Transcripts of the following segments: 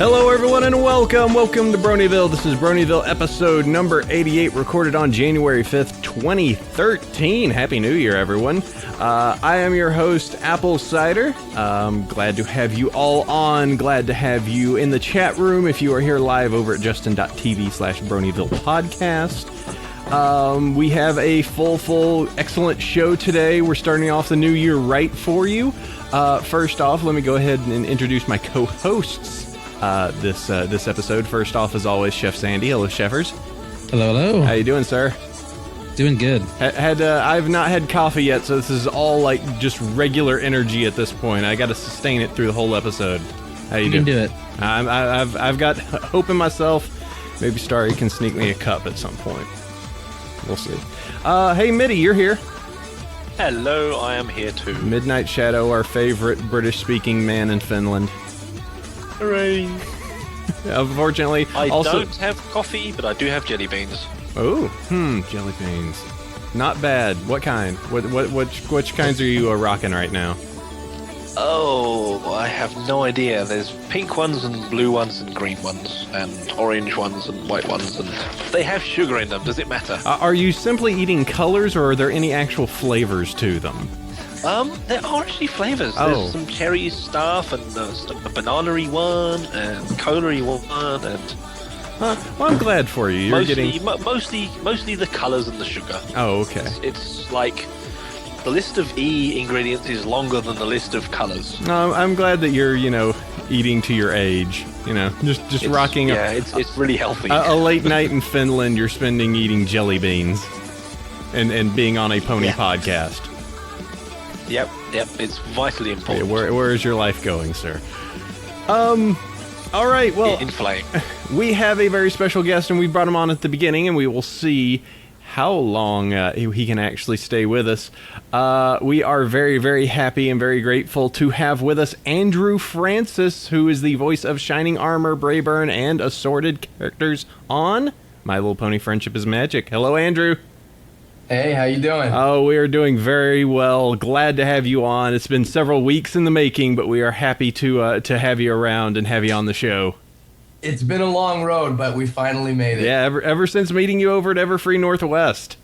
Hello everyone and welcome to Bronyville. This is Bronyville episode number 88, recorded on January 5th, 2013. Happy New Year, everyone. I am your host, Apple Cider. Glad to have you all on. Glad to have you in the chat room if you are here live over at justin.tv/Bronyville podcast. We have a full, excellent show today. We're starting off the new year right for you. First off, let me go ahead and introduce my co-hosts this episode. First off, as always, Chef Sandy. Hello, Chefers. Hello. How you doing, sir? Doing good. I've not had coffee yet, so this is all like just regular energy at this point. I got to sustain it through the whole episode. How you doing? You can do it. I've got hope in myself. Maybe Starry can sneak me a cup at some point. We'll see. Hey, Mitty, you're here. Hello, I am here too. Midnight Shadow, our favorite British-speaking man in Finland. Hooray! Unfortunately, I also don't have coffee, but I do have jelly beans. Oh, jelly beans. Not bad. What kind? Which kinds are you rocking right now? Oh, I have no idea. There's pink ones and blue ones and green ones and orange ones and white ones, and they have sugar in them. Does it matter? Are you simply eating colors, or are there any actual flavors to them? There are actually flavors. Oh. There's some cherry stuff and a banana-y one and cola-y one and... Well, I'm glad for you. You're mostly the colors and the sugar. Oh, okay. It's like the list of ingredients is longer than the list of colors. I'm glad that you're, eating to your age. Just rocking. Yeah, it's really healthy. A late night in Finland, you're spending eating jelly beans, and being on a pony podcast. Yep, it's vitally important. Yeah, where is your life going, sir? All right, well, In flame. We have a very special guest, and we brought him on at the beginning, and we will see how long he can actually stay with us. We are very, very happy and very grateful to have with us Andrew Francis, who is the voice of Shining Armor, Brayburn, and assorted characters on My Little Pony Friendship is Magic. Hello, Andrew. Hey, how you doing? Oh, we are doing very well. Glad to have you on. It's been several weeks in the making, but we are happy to have you around and have you on the show. It's been a long road, but we finally made it. Yeah, ever since meeting you over at Everfree Northwest.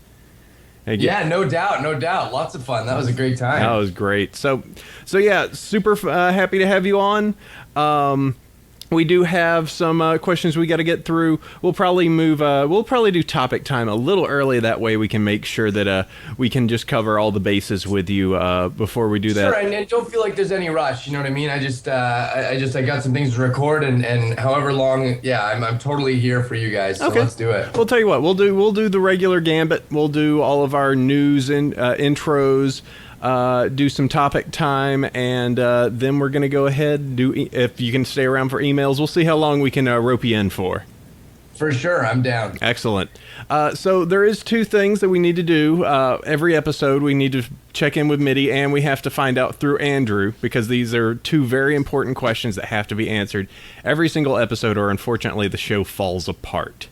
Yeah, no doubt. Lots of fun. That was a great time. That was great. So yeah, super happy to have you on. We do have some questions we got to get through. We'll probably do topic time a little early. That way we can make sure that we can just cover all the bases with you before we do that. Sure, and don't feel like there's any rush. You know what I mean? I got some things to record, and however long, yeah, I'm totally here for you guys. So okay. Let's do it. We'll tell you what, we'll do the regular gambit. We'll do all of our news and intros. Do some topic time, and then we're going to go ahead and if you can stay around for emails, we'll see how long we can rope you in for. For sure, I'm down. Excellent. So there is two things that we need to do. Every episode, we need to check in with Mitty, and we have to find out through Andrew, because these are two very important questions that have to be answered every single episode, or unfortunately the show falls apart.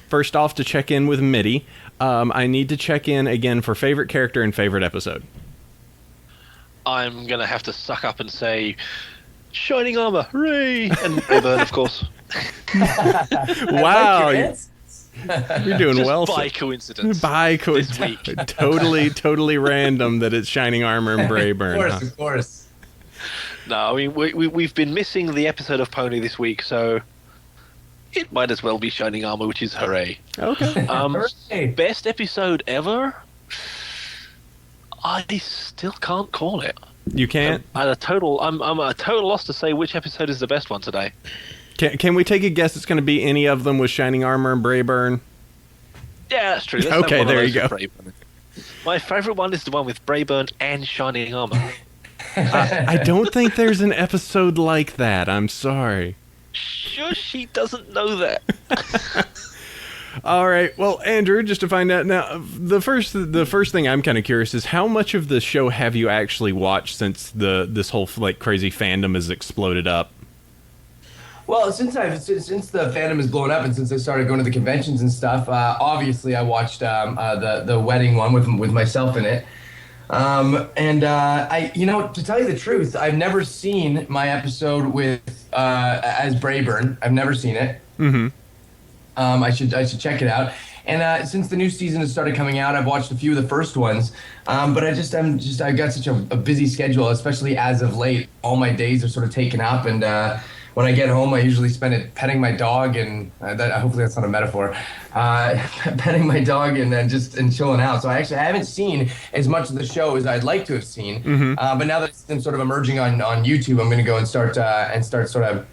First off, to check in with Mitty, I need to check in again for favorite character and favorite episode. I'm going to have to suck up and say, Shining Armor, hooray! And Brayburn, of course. Wow. You're doing Just well. By coincidence. This week. Totally random that it's Shining Armor and Brayburn. Of course. No, I mean, we've been missing the episode of Pony this week, so it might as well be Shining Armor, which is hooray. Okay. Hooray. Best episode ever? I still can't call it. You can't? I'm at a total loss to say which episode is the best one today. Can we take a guess it's going to be any of them with Shining Armor and Brayburn? Yeah, that's true. Let's Okay, have one there of you those go. for Brayburn. My favourite one is the one with Brayburn and Shining Armor. I don't think there's an episode like that. I'm sorry. Sure, she doesn't know that. All right. Well, Andrew, just to find out now, the first thing I'm kind of curious is how much of the show have you actually watched since this whole crazy fandom has exploded up? Well, since the fandom has blown up, and since I started going to the conventions and stuff, obviously I watched the wedding one with myself in it. To tell you the truth, I've never seen my episode with as Brayburn. I've never seen it. I should check it out. And since the new season has started coming out, I've watched a few of the first ones. But I've got such a busy schedule, especially as of late. All my days are sort of taken up, and when I get home, I usually spend it petting my dog, and hopefully that's not a metaphor. Petting my dog and then and chilling out. So I haven't seen as much of the show as I'd like to have seen. But now that it's been sort of emerging on YouTube, I'm going to go and start sort of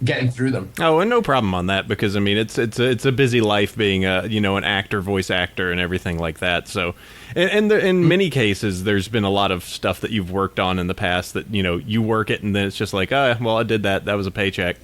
getting through them. Oh, and no problem on that, because I mean it's a busy life being an actor, voice actor, and everything like that. So, in many cases, there's been a lot of stuff that you've worked on in the past that you work it, and then it's just like, well, I did that. That was a paycheck.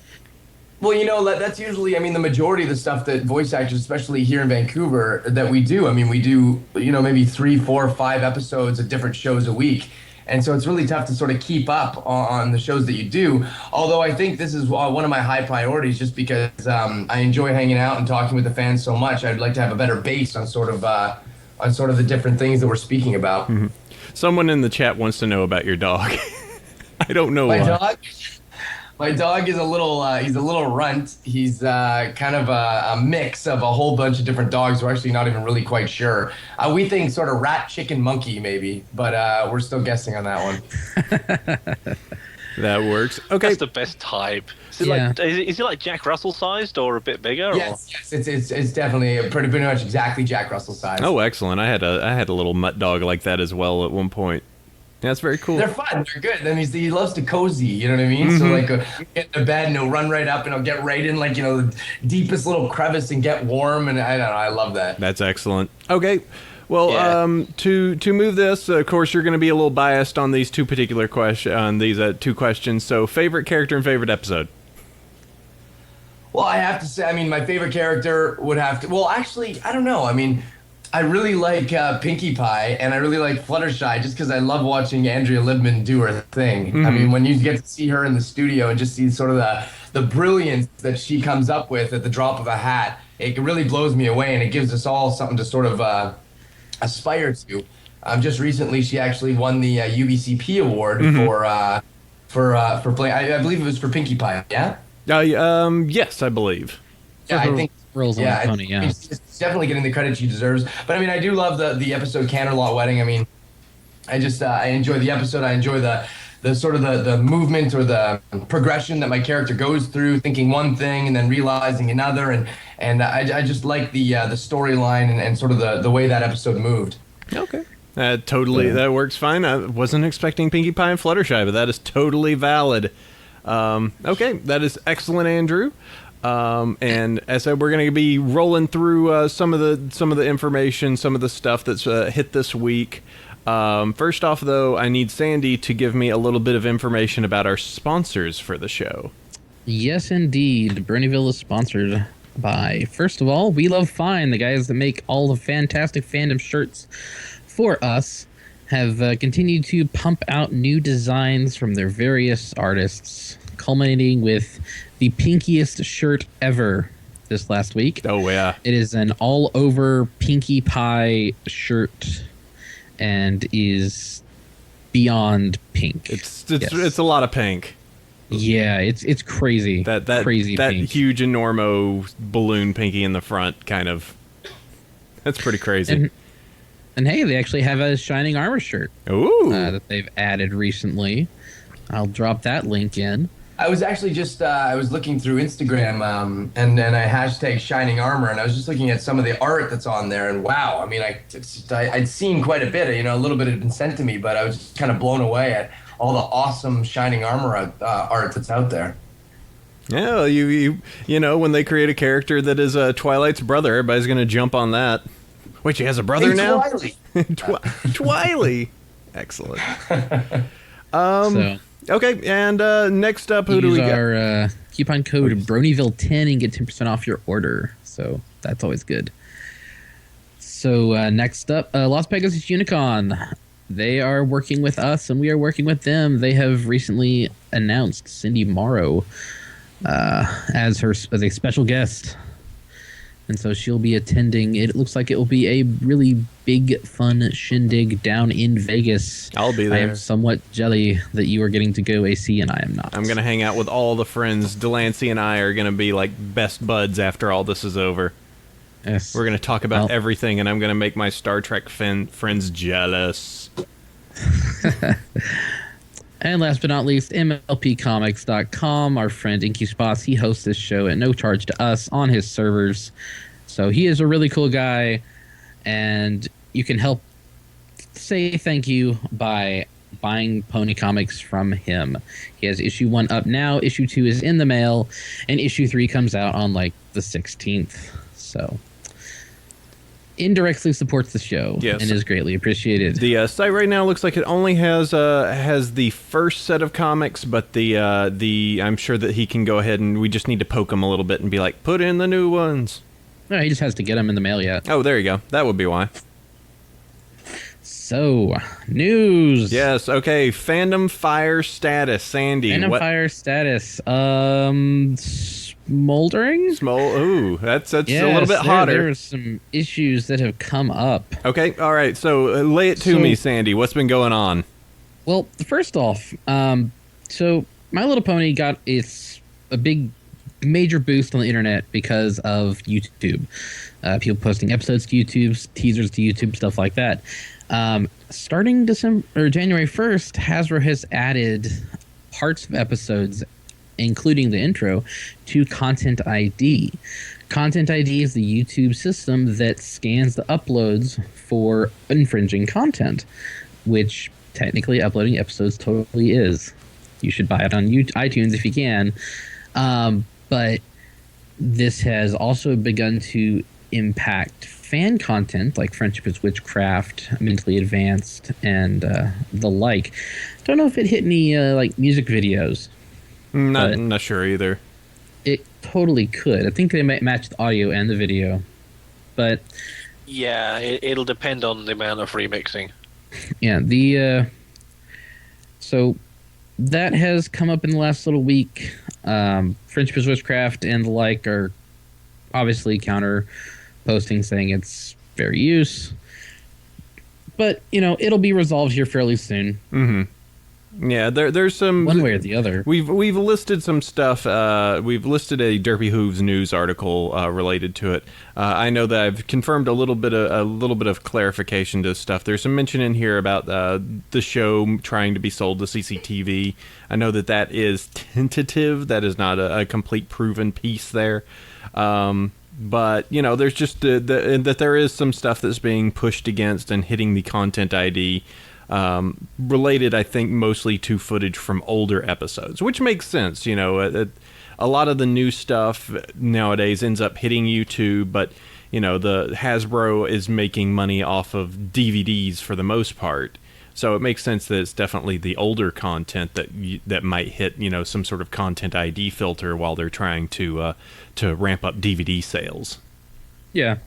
Well, that's usually, the majority of the stuff that voice actors, especially here in Vancouver, that we do. We do, maybe 3, 4, 5 episodes of different shows a week. And so it's really tough to sort of keep up on the shows that you do. Although I think this is one of my high priorities, just because I enjoy hanging out and talking with the fans so much. I'd like to have a better base on sort of the different things that we're speaking about. Someone in the chat wants to know about your dog. I don't know why. My dog is he's a little runt. He's kind of a mix of a whole bunch of different dogs. We're actually not even really quite sure. We think sort of rat, chicken, monkey maybe, but we're still guessing on that one. That works. Okay. That's the best type. Is he like Jack Russell sized or a bit bigger? Yes, it's definitely pretty much exactly Jack Russell size. Oh, excellent. I had a little mutt dog like that as well at one point. Yeah, that's very cool. They're fun. They're good. I mean, he loves to cozy. You know what I mean? So get in the bed and he'll run right up and he'll get right in the deepest little crevice and get warm. And I don't know. I love that. That's excellent. Okay. Well, to move this, of course, you're going to be a little biased on these two particular two questions. So, favorite character and favorite episode. Well, I have to say, my favorite character would have to. Well, actually, I don't know. I really like Pinkie Pie, and I really like Fluttershy, just because I love watching Andrea Libman do her thing. When you get to see her in the studio and just see sort of the brilliance that she comes up with at the drop of a hat, it really blows me away, and it gives us all something to sort of aspire to. Just recently, she actually won the UBCP award for playing. I believe it was for Pinkie Pie. Yeah. Yes, I believe. Yeah, I think. Rolls on the pony, yeah. She's definitely getting the credit she deserves. But I do love the episode Canterlot Wedding. I enjoy the episode. I enjoy the sort of the movement or the progression that my character goes through, thinking one thing and then realizing another, and I just like the storyline and sort of the way that episode moved. Okay. That works fine. I wasn't expecting Pinkie Pie and Fluttershy, but that is totally valid. Okay, that is excellent, Andrew. And as I said, we're going to be rolling through some of the information, some of the stuff that's hit this week. First off, though, I need Sandy to give me a little bit of information about our sponsors for the show. Yes, indeed. Bronyville is sponsored by, first of all, We Love Fine, the guys that make all the fantastic fandom shirts for us, have continued to pump out new designs from their various artists, culminating with the pinkiest shirt ever this last week. Oh, yeah. It is an all-over Pinkie Pie shirt and is beyond pink. It's a lot of pink. Yeah, it's crazy. That crazy that pink. huge enormo balloon pinky in the front, kind of. That's pretty crazy. And hey, they actually have a Shining Armor shirt. Ooh. That they've added recently. I'll drop that link in. I was actually just I was looking through Instagram and then I hashtag Shining Armor, and I was just looking at some of the art that's on there, and wow, I'd seen quite a bit. A little bit had been sent to me, but I was just kind of blown away at all the awesome Shining Armor art that's out there. Yeah, you know, when they create a character that is Twilight's brother, everybody's gonna jump on that. Wait, she has a brother now? Twily. Excellent. Okay, and next up, who do we got? Use our coupon code Bronyville10 and get 10% off your order. So that's always good. So next up, Las Pegasus Unicon. They are working with us, and we are working with them. They have recently announced Cindy Morrow as a special guest. and so she'll be attending. It looks like it will be a really big, fun shindig down in Vegas. I'll be I there. am somewhat jelly that you are getting to go, AC, and I am not. I'm going to hang out with all the friends. Delancey and I are going to be like best buds after all this is over. Yes. We're going to talk about Well- everything, and I'm going to make my Star Trek friends jealous. And last but not least, MLPcomics.com. Our friend Inky Spots, he hosts this show at no charge to us on his servers. So he is a really cool guy, and you can help say thank you by buying Pony Comics from him. He has issue 1 up now, issue 2 is in the mail, and issue 3 comes out on like the 16th. So indirectly supports the show, Yes. and is greatly appreciated. The site right now looks like it only has the first set of comics, but the I'm sure that he can go ahead and we just need to poke him a little bit and be like, put in the new ones. No, he just has to get them in the mail yet. Oh, there you go. That would be why. So, news. Yes. Okay. Fandom fire status, Sandy. Phantom what? Fire status. Smoldering? Ooh, that's a Yes, little bit hotter. There are some issues that have come up. Okay. All right. So lay it to So- me, Sandy. What's been going on? Well, first off, so My Little Pony got its a big major boost on the internet because of YouTube. People posting episodes to YouTube, teasers to YouTube, stuff like that. Starting January 1st, Hasbro has added parts of episodes, including the intro, to Content ID. Content ID is the YouTube system that scans the uploads for infringing content, which technically uploading episodes totally is. You should buy it on iTunes if you can. But this has also begun to impact fan content like Friendship is Witchcraft, Mentally Advanced, and the like. Don't know if it hit any like music videos. Not sure either. It totally could. I think they might match the audio and the video. But Yeah, it'll depend on the amount of remixing. yeah, so that has come up in the last little week. Friendship is Witchcraft and the like are obviously counter posting saying it's fair use. But, it'll be resolved here fairly soon. Mm-hmm. Yeah, there's some One way or the other. We've listed some stuff. We've listed a Derpy Hooves news article related to it. I know that I've confirmed a little bit of clarification to stuff. There's some mention in here about the show trying to be sold to CCTV. I know that is tentative. That is not a complete proven piece there. But there's just that there is some stuff that's being pushed against and hitting the Content ID. Related, I think, mostly to footage from older episodes, which makes sense. A lot of the new stuff nowadays ends up hitting YouTube, but the Hasbro is making money off of DVDs for the most part, so it makes sense that it's definitely the older content that might hit some sort of Content ID filter while they're trying to ramp up DVD sales. Yeah,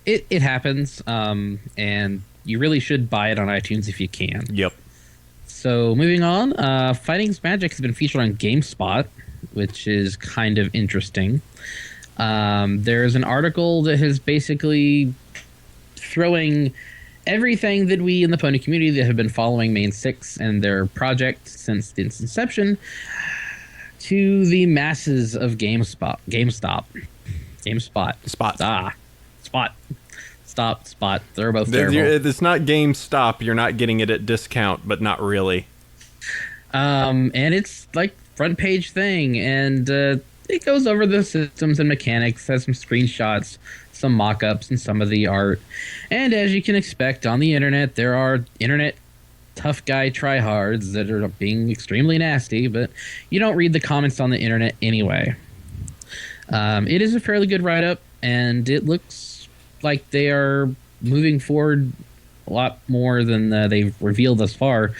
it happens, and you really should buy it on iTunes if you can. Yep. So moving on, Fighting's Magic has been featured on GameSpot, which is kind of interesting. There's an article that has basically throwing everything that we in the Pony community that have been following Main 6 and their project since its inception to the masses of GameSpot. Spot. They're both terrible. It's not GameStop. You're not getting it at discount, but not really. And it's like front page thing, and it goes over the systems and mechanics, has some screenshots, some mock-ups, and some of the art. And as you can expect on the internet, there are internet tough guy tryhards that are being extremely nasty, but you don't read the comments on the internet anyway. It is a fairly good write-up, and it looks like they are moving forward a lot more than they've revealed thus far.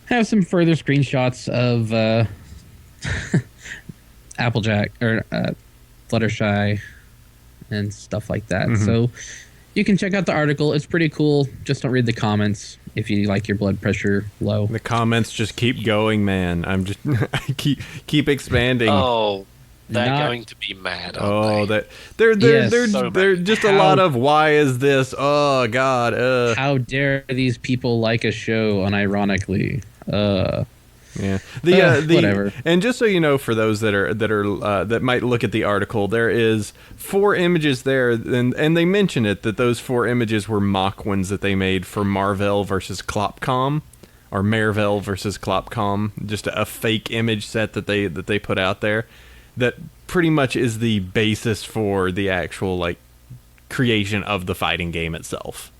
Have some further screenshots of Applejack or Fluttershy and stuff like that. Mm-hmm. So you can check out the article. It's pretty cool. Just don't read the comments if you like your blood pressure low. The comments just keep going, man. I'm just I keep expanding. Oh, They're Not- going to be mad, Oh, aren't they? that they're Yes. So they're mad. just a How- lot of why is this? Oh God. How dare these people like a show unironically? Yeah. Whatever. And just so you know, for those that might look at the article, there is 4 images there, and they mention it that those 4 images were mock ones that they made for Marvel versus Clopcom, or Marvel versus Clopcom, just a fake image set that they put out there, that pretty much is the basis for the actual like creation of the fighting game itself.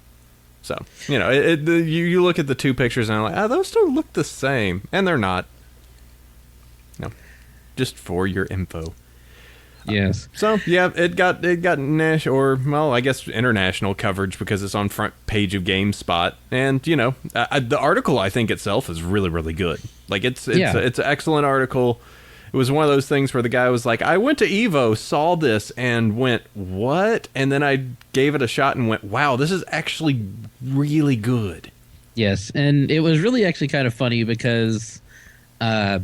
So, you know, you look at the 2 pictures and I'm like, those don't look the same. And they're not. No. Just for your info. Yes. So, yeah, it got I guess international coverage because it's on front page of GameSpot. And, you know, the article, I think, itself is really, really good. Like, it's an excellent article. It was one of those things where the guy was like, I went to Evo, saw this, and went, what? And then I gave it a shot and went, wow, this is actually really good. Yes, and it was really actually kind of funny because the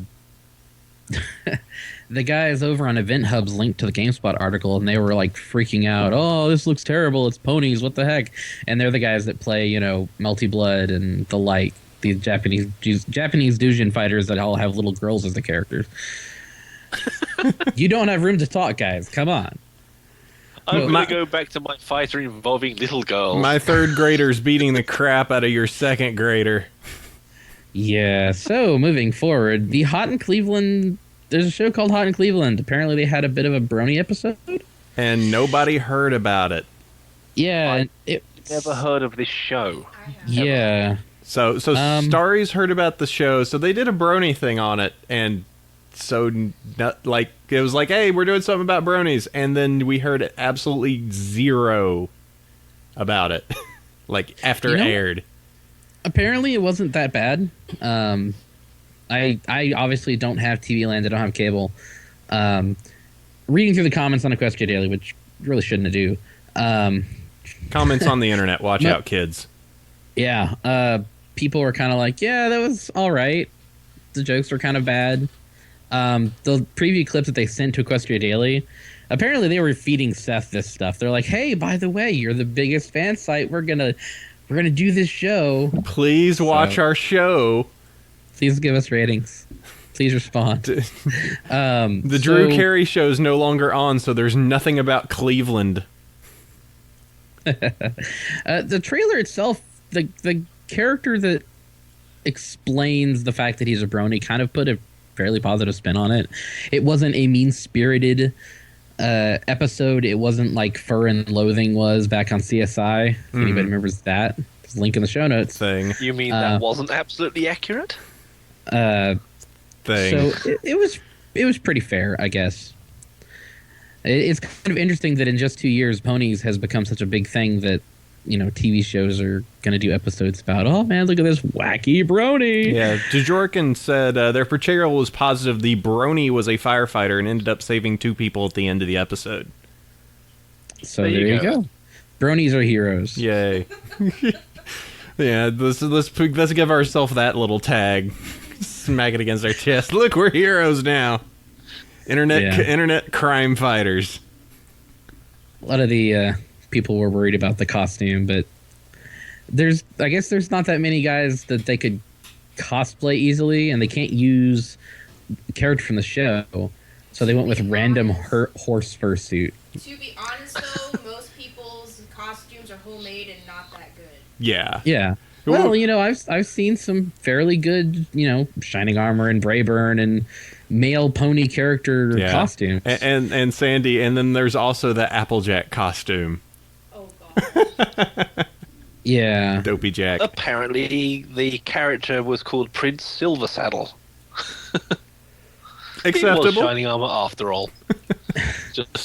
guys over on Event Hubs linked to the GameSpot article, and they were like freaking out. Oh, this looks terrible. It's ponies. What the heck? And they're the guys that play, you know, Melty Blood and the like. These Japanese Doujin fighters that all have little girls as the characters. You don't have room to talk, guys. Come on. I'm My- going to go back to my fighter involving little girls. My 3rd grader's beating the crap out of your 2nd grader. Yeah, so moving forward, the Hot in Cleveland. There's a show called Hot in Cleveland. Apparently, they had a bit of a brony episode. And nobody heard about it. Yeah, and Never heard of this show. Yeah, So Starry's heard about the show, so they did a brony thing on it, and so like it was like, hey, we're doing something about bronies, and then we heard absolutely zero about it, like after You it know- aired. apparently it wasn't that bad. I obviously don't have TV Land. I don't have cable. Reading through the comments on Equestria Daily, which really shouldn't do. Comments on the internet, watch No. out, kids. Yeah, people were kind of like, yeah, that was all right. The jokes were kind of bad. The preview clips that they sent to Equestria Daily, apparently they were feeding Seth this stuff. They're like, hey, by the way, you're the biggest fan site. We're gonna do this show. Please watch our show. Please give us ratings. Please respond. The Drew Carey show is no longer on, so there's nothing about Cleveland. The trailer itself, the character that explains the fact that he's a brony kind of put a fairly positive spin on it. It wasn't a mean-spirited episode. It wasn't like Fur and Loathing was back on CSI. If anybody remembers that, there's a link in the show notes. Thing. You mean that wasn't absolutely accurate? Thing. So it was pretty fair, I guess. It's kind of interesting that in just 2 years, ponies has become such a big thing that, you know, TV shows are going to do episodes about, oh man, look at this wacky brony. Yeah, Djorkin said their portrayal was positive. The brony was a firefighter and ended up saving 2 people at the end of the episode. So There there you you go. go. Bronies are heroes. Yay. Yeah, let's give ourselves that little tag. Smack it against our chest. Look, we're heroes now. Internet crime fighters. A lot of the people were worried about the costume, but I guess there's not that many guys that they could cosplay easily, and they can't use the character from the show, so they went with random horse fursuit. To be honest, though, most people's costumes are homemade and not that good. Yeah. Yeah. Well, you know, I've seen some fairly good, you know, Shining Armor and Brayburn and male pony character costumes. And Sandy, and then there's also the Applejack costume. Oh, gosh. Yeah. Dopey Jack. Apparently, the character was called Prince Silversaddle. He was Acceptable. Shining Armor after all.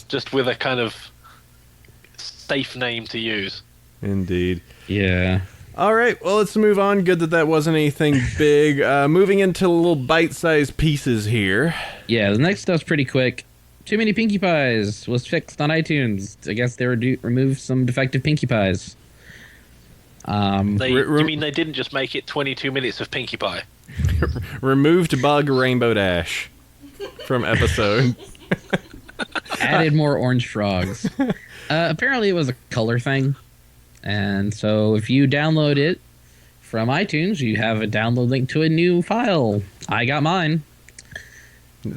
just with a kind of safe name to use. Indeed. Yeah. All right, well, let's move on. Good that wasn't anything big. Moving into little bite-sized pieces here. Yeah, the next stuff's pretty quick. Too Many Pinkie Pies was fixed on iTunes. I guess they removed some defective Pinkie Pies. You mean they didn't just make it 22 minutes of Pinkie Pie? Removed bug Rainbow Dash from episode. added more orange frogs. Apparently, it was a color thing, and so if you download it from iTunes, you have a download link to a new file. I got mine.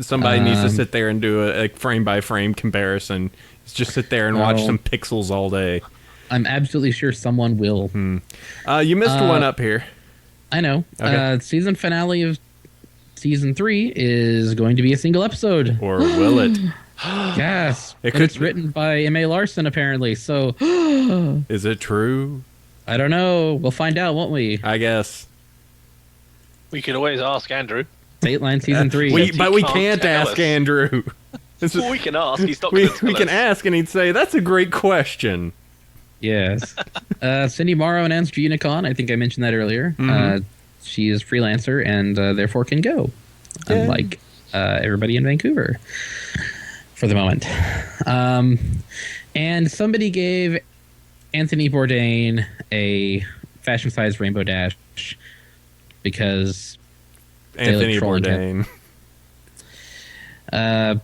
Somebody needs to sit there and do a frame by frame comparison. Just sit there and watch Well, some pixels all day. I'm absolutely sure someone will. You missed one up here. I know. Okay. Season finale of season 3 is going to be a single episode. Or will it? Yes. It And could- it's written by M.A. Larson, apparently. So, Is it true? I don't know. We'll find out, won't we? I guess. We could always ask Andrew. Dateline season 3. We, He but we can't can't tell ask us. Andrew. This is, Well, we can ask. He's not we going to tell can us. ask, and he'd say, "That's a great question." Yes. Cindy Morrow announced Unicon. I think I mentioned that earlier. She is freelancer and therefore can go, unlike everybody in Vancouver for the moment. And somebody gave Anthony Bourdain a fashion-sized Rainbow Dash because Anthony trolling him. Bourdain.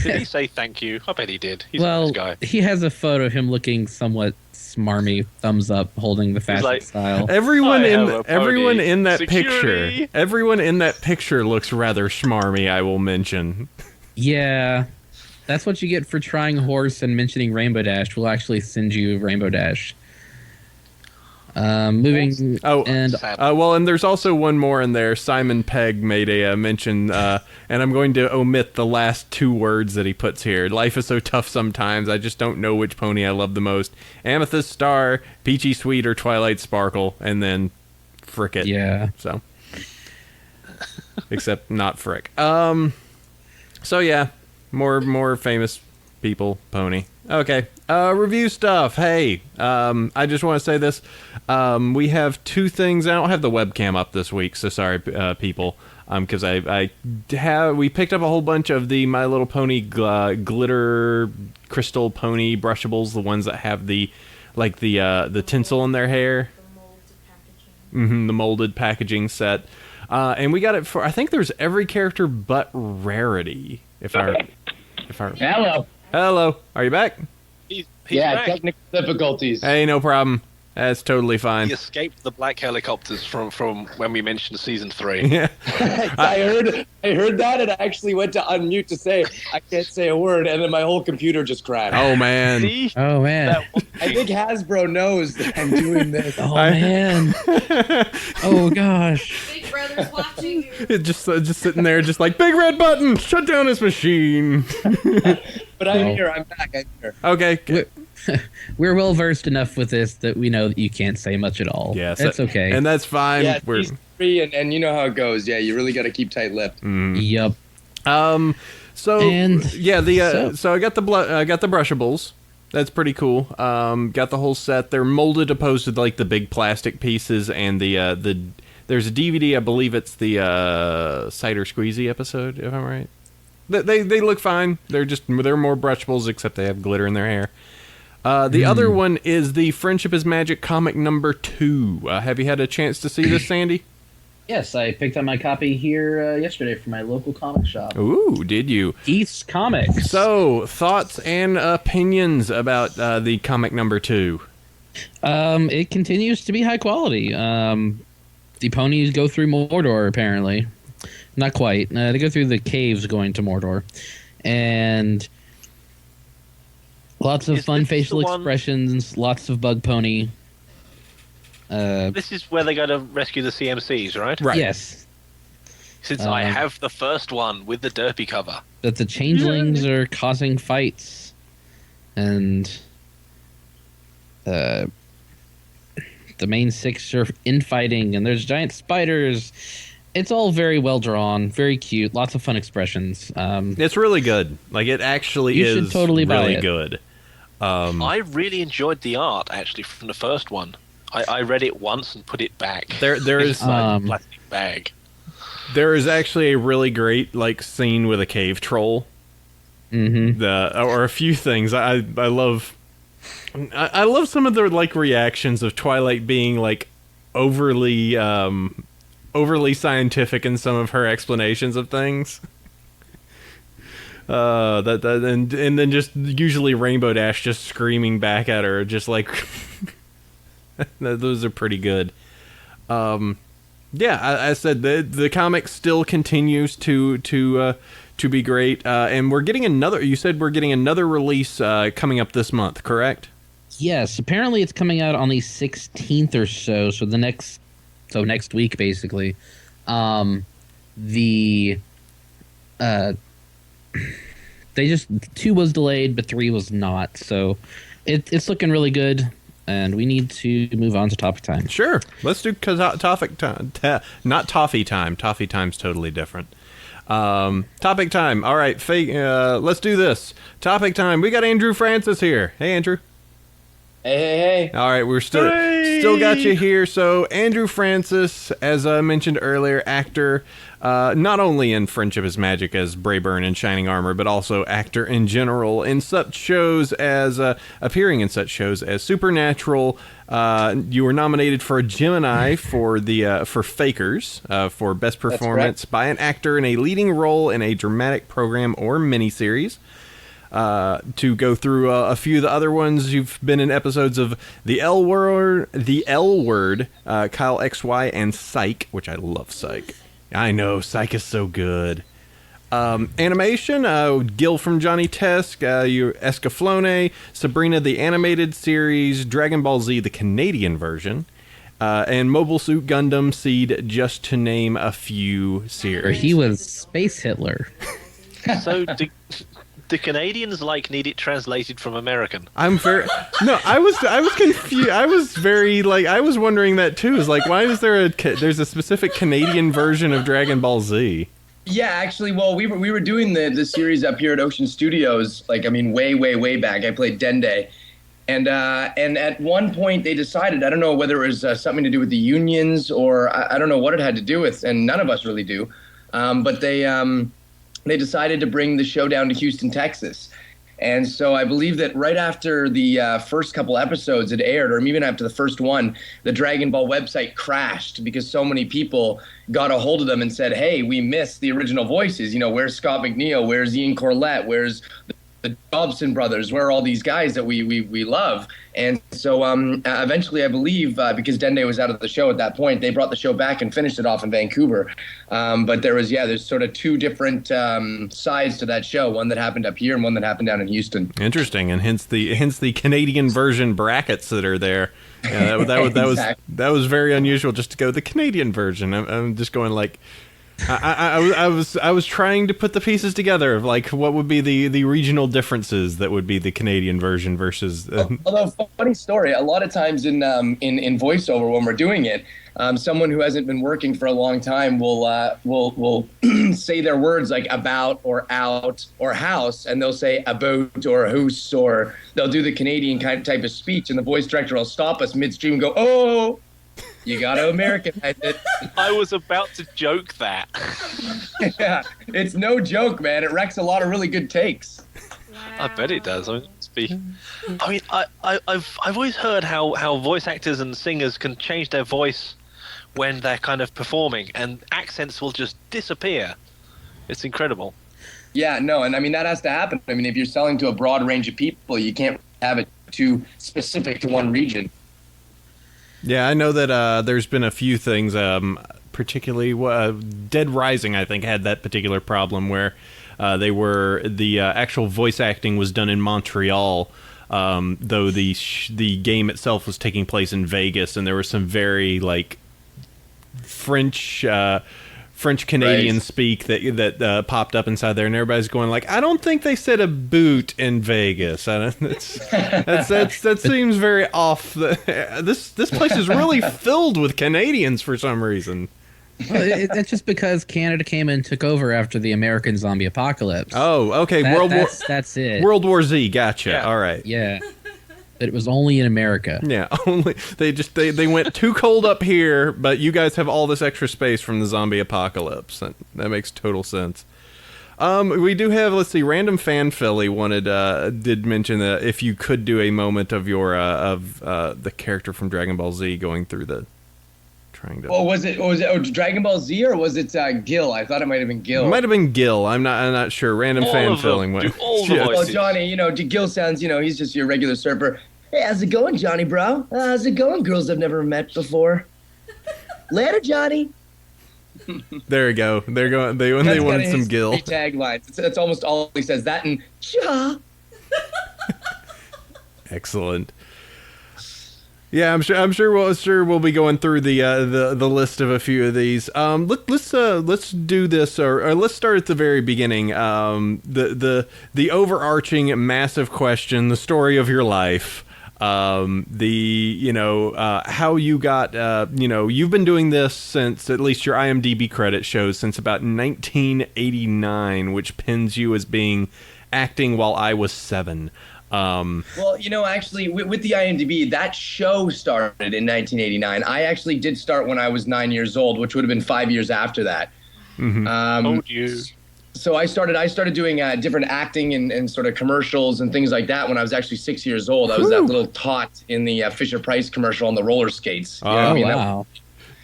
Did he say thank you? I bet he did. He's a Well, nice guy. he has a photo of him looking somewhat smarmy, thumbs up, holding the fashion like- style. Everyone I in have a everyone pony. in that Security. picture. Everyone in that picture looks rather schmarmy. I will mention. Yeah, that's what you get for trying horse and mentioning Rainbow Dash. We'll actually send you Rainbow Dash. Moving Oh, and Sad. well, and there's also one more in there. Simon Pegg made a mention, and I'm going to omit the last two words that he puts here. Life is so tough sometimes. I just don't know which pony I love the most: Amethyst Star, Peachy Sweet, or Twilight Sparkle. And then Frick it. yeah, So, except not Frick. So yeah, more famous people pony. Okay. Review stuff. Hey, I just want to say this. We have two things. I don't have the webcam up this week, so sorry, people. Because we picked up a whole bunch of the My Little Pony glitter crystal pony brushables, the ones that have the tinsel in their hair. The molded packaging. The molded packaging set. And we got it for, I think there's every character but Rarity. Hello. Are you back? He's Yeah, back. technical difficulties. Hey, no problem. That's totally He fine. escaped the black helicopters from when we mentioned season 3. Yeah. I heard that, and I actually went to unmute to say I can't say a word, and then my whole computer just crashed. Oh, man. See? oh man, That one I thing. think Hasbro knows that I'm doing this. oh man, oh gosh. Big Brother's watching you. just sitting there, just like, big red button, shut down this machine. But I'm Oh. here. I'm back. I'm here. Okay. We're well versed enough with this that we know that you can't say much at all. Yes. That's okay. And that's fine. Yeah, We're, season 3, and you know how it goes. Yeah, you really got to keep tight-lipped. Yup. So And yeah, so I got the brushables. That's pretty cool. Got the whole set. They're molded opposed to like the big plastic pieces, and the there's a DVD. I believe it's the Cider Squeezy episode, if I'm right. They look fine. They're more brushables, except they have glitter in their hair. The other one is the Friendship is Magic comic number 2. Have you had a chance to see this, Sandy? yes, I picked up my copy here yesterday from my local comic shop, Ooh, did you? East Comics. So, thoughts and opinions about the comic number 2? It continues to be high quality. The ponies go through Mordor, apparently. Not quite. They go through the caves going to Mordor. And lots of Is fun this facial the one- expressions, lots of bug pony. This is where they go to rescue the CMCs, right? Right. Yes. Since I Um, have the first one with the derpy cover. That the changelings are causing fights. And the main 6 are infighting, and there's giant spiders. It's all very well drawn, very cute, lots of fun expressions. It's really good. Like, it actually You is should totally buy really it. good. I really enjoyed the art, actually, from the first one. I read it once and put it back. There is Inside Um, the plastic bag. there is actually a really great like scene with a cave troll. Mm-hmm. Or a few things. I love some of the like reactions of Twilight being like overly scientific in some of her explanations of things. And then just usually Rainbow Dash just screaming back at her, just like those are pretty good. Yeah, I said the comic still continues to be great, and we're getting another. You said we're getting another release coming up this month, correct? Yes, apparently it's coming out on the 16th or so. So next week, basically. They just 2 was delayed, but 3 was not. So it's looking really good, and we need to move on to topic time. Sure, let's do topic time. Not toffee time. Toffee time's totally different. Topic time. All right, let's do this. Topic time. We got Andrew Francis here. Hey, Andrew. Hey. All right, we're still got you here. So Andrew Francis, as I mentioned earlier, actor, not only in Friendship is Magic as Brayburn in Shining Armor, but also actor in general in such shows as appearing in such shows as Supernatural. You were nominated for a Gemini for Fakers for best performance by an actor in a leading role in a dramatic program or miniseries. To go through a few of the other ones, you've been in episodes of The L Word, Kyle XY, and Psych, which I love Psych. I know, Psych is so good. Animation, Gil from Johnny Test, Escaflowne, Sabrina the Animated Series, Dragon Ball Z, the Canadian version, and Mobile Suit Gundam Seed, just to name a few series. He was Space Hitler. So do Canadians need it translated from American? I was confused. I was wondering that too. Is why is there's a specific Canadian version of Dragon Ball Z? Yeah, actually, well, we were doing the series up here at Ocean Studios, way back. I played Dende, and at one point they decided, I don't know whether it was something to do with the unions or I don't know what it had to do with, and none of us really do, but they decided to bring the show down to Houston, Texas. And so I believe that right after the first couple episodes had aired, or even after the first one, the Dragon Ball website crashed because so many people got a hold of them and said, hey, we missed the original voices. Where's Scott McNeil? Where's Ian Corlett? Where's the Dobson brothers? Where are all these guys that we love? And so eventually, I believe, because Dende was out of the show at that point, they brought the show back and finished it off in Vancouver. But there's sort of 2 different sides to that show, one that happened up here and one that happened down in Houston. Interesting, and hence the Canadian version brackets that are there. Yeah, that was very unusual just to go the Canadian version. I'm just going I was trying to put the pieces together of what would be the regional differences that would be the Canadian version versus. Although funny story, a lot of times in voiceover when we're doing it, someone who hasn't been working for a long time will say their words like about or out or house, and they'll say about or hoose, or they'll do the Canadian type of speech, and the voice director will stop us midstream and go, "Oh, you got to Americanize it." I was about to joke that. Yeah, it's no joke, man. It wrecks a lot of really good takes. Wow. I bet it does. I've always heard how voice actors and singers can change their voice when they're kind of performing, and accents will just disappear. It's incredible. Yeah, no, and that has to happen. If you're selling to a broad range of people, you can't have it too specific to one region. Yeah, I know that there's been a few things, particularly Dead Rising, I think, had that particular problem where the actual voice acting was done in Montreal, though the game itself was taking place in Vegas, and there was some very French Canadian speak that popped up inside there, and everybody's going I don't think they said a boot in Vegas. That seems very off. This place is really filled with Canadians for some reason. Well, it's just because Canada came and took over after the American zombie apocalypse. Oh, okay. That's it. World War Z. Gotcha. Yeah. All right. Yeah. But it was only in America. Yeah, only they went too cold up here, but you guys have all this extra space from the zombie apocalypse. That makes total sense. We do have, let's see, Random Fan Philly did mention that if you could do a moment of your the character from Dragon Ball Z going through the Trying to. Well, was it Dragon Ball Z or was it Gil? I thought it might have been Gil. It might have been Gil. I'm not sure. Random All fan of them. filling Do one. all the Yeah. Well, voices. Johnny, Gil sounds, he's just your regular surfer. Hey, how's it going, Johnny, bro? How's it going, girls I've never met before? Later, Johnny. There we go. They're going. They That's wanted kinda some his Gil. three taglines. That's almost all he says. That and cha. Excellent. Yeah, I'm sure we'll be going through the list of a few of these. Let's do this, or let's start at the very beginning. The overarching massive question, the story of your life. How you got, you've been doing this since, at least your IMDb credit shows, since about 1989, which pins you as being acting while I was 7. Well, actually, with the IMDb, that show started in 1989. I actually did start when I was 9 years old, which would have been 5 years after that. Told you. So I started doing different acting and sort of commercials and things like that when I was actually 6 years old. I was that little tot in the Fisher-Price commercial on the roller skates. You know what I Oh mean? wow!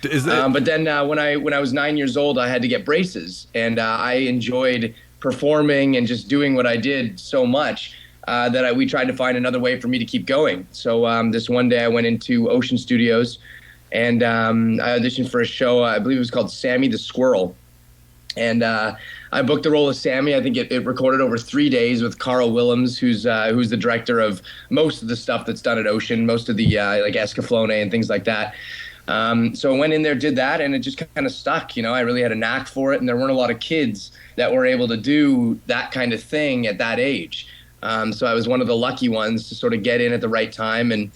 Is that But then when I was 9 years old, I had to get braces, and I enjoyed performing and just doing what I did so much that we tried to find another way for me to keep going. So this one day I went into Ocean Studios, and I auditioned for a show. I believe it was called Sammy the Squirrel, and I booked the role of Sammy. I think it recorded over 3 days with Carl Willems, who's the director of most of the stuff that's done at Ocean, most of the like Escaflowne and things like that. So I went in there, did that, and it just kind of stuck. I really had a knack for it, and there weren't a lot of kids that were able to do that kind of thing at that age. So I was one of the lucky ones to sort of get in at the right time, and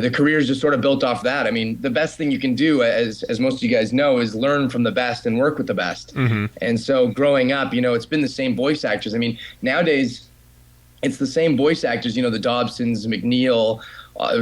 the career's just sort of built off that. I mean, the best thing you can do, as most of you guys know, is learn from the best and work with the best. And so growing up, it's been the same voice actors. I mean, nowadays, it's the same voice actors, the Dobsons, McNeil,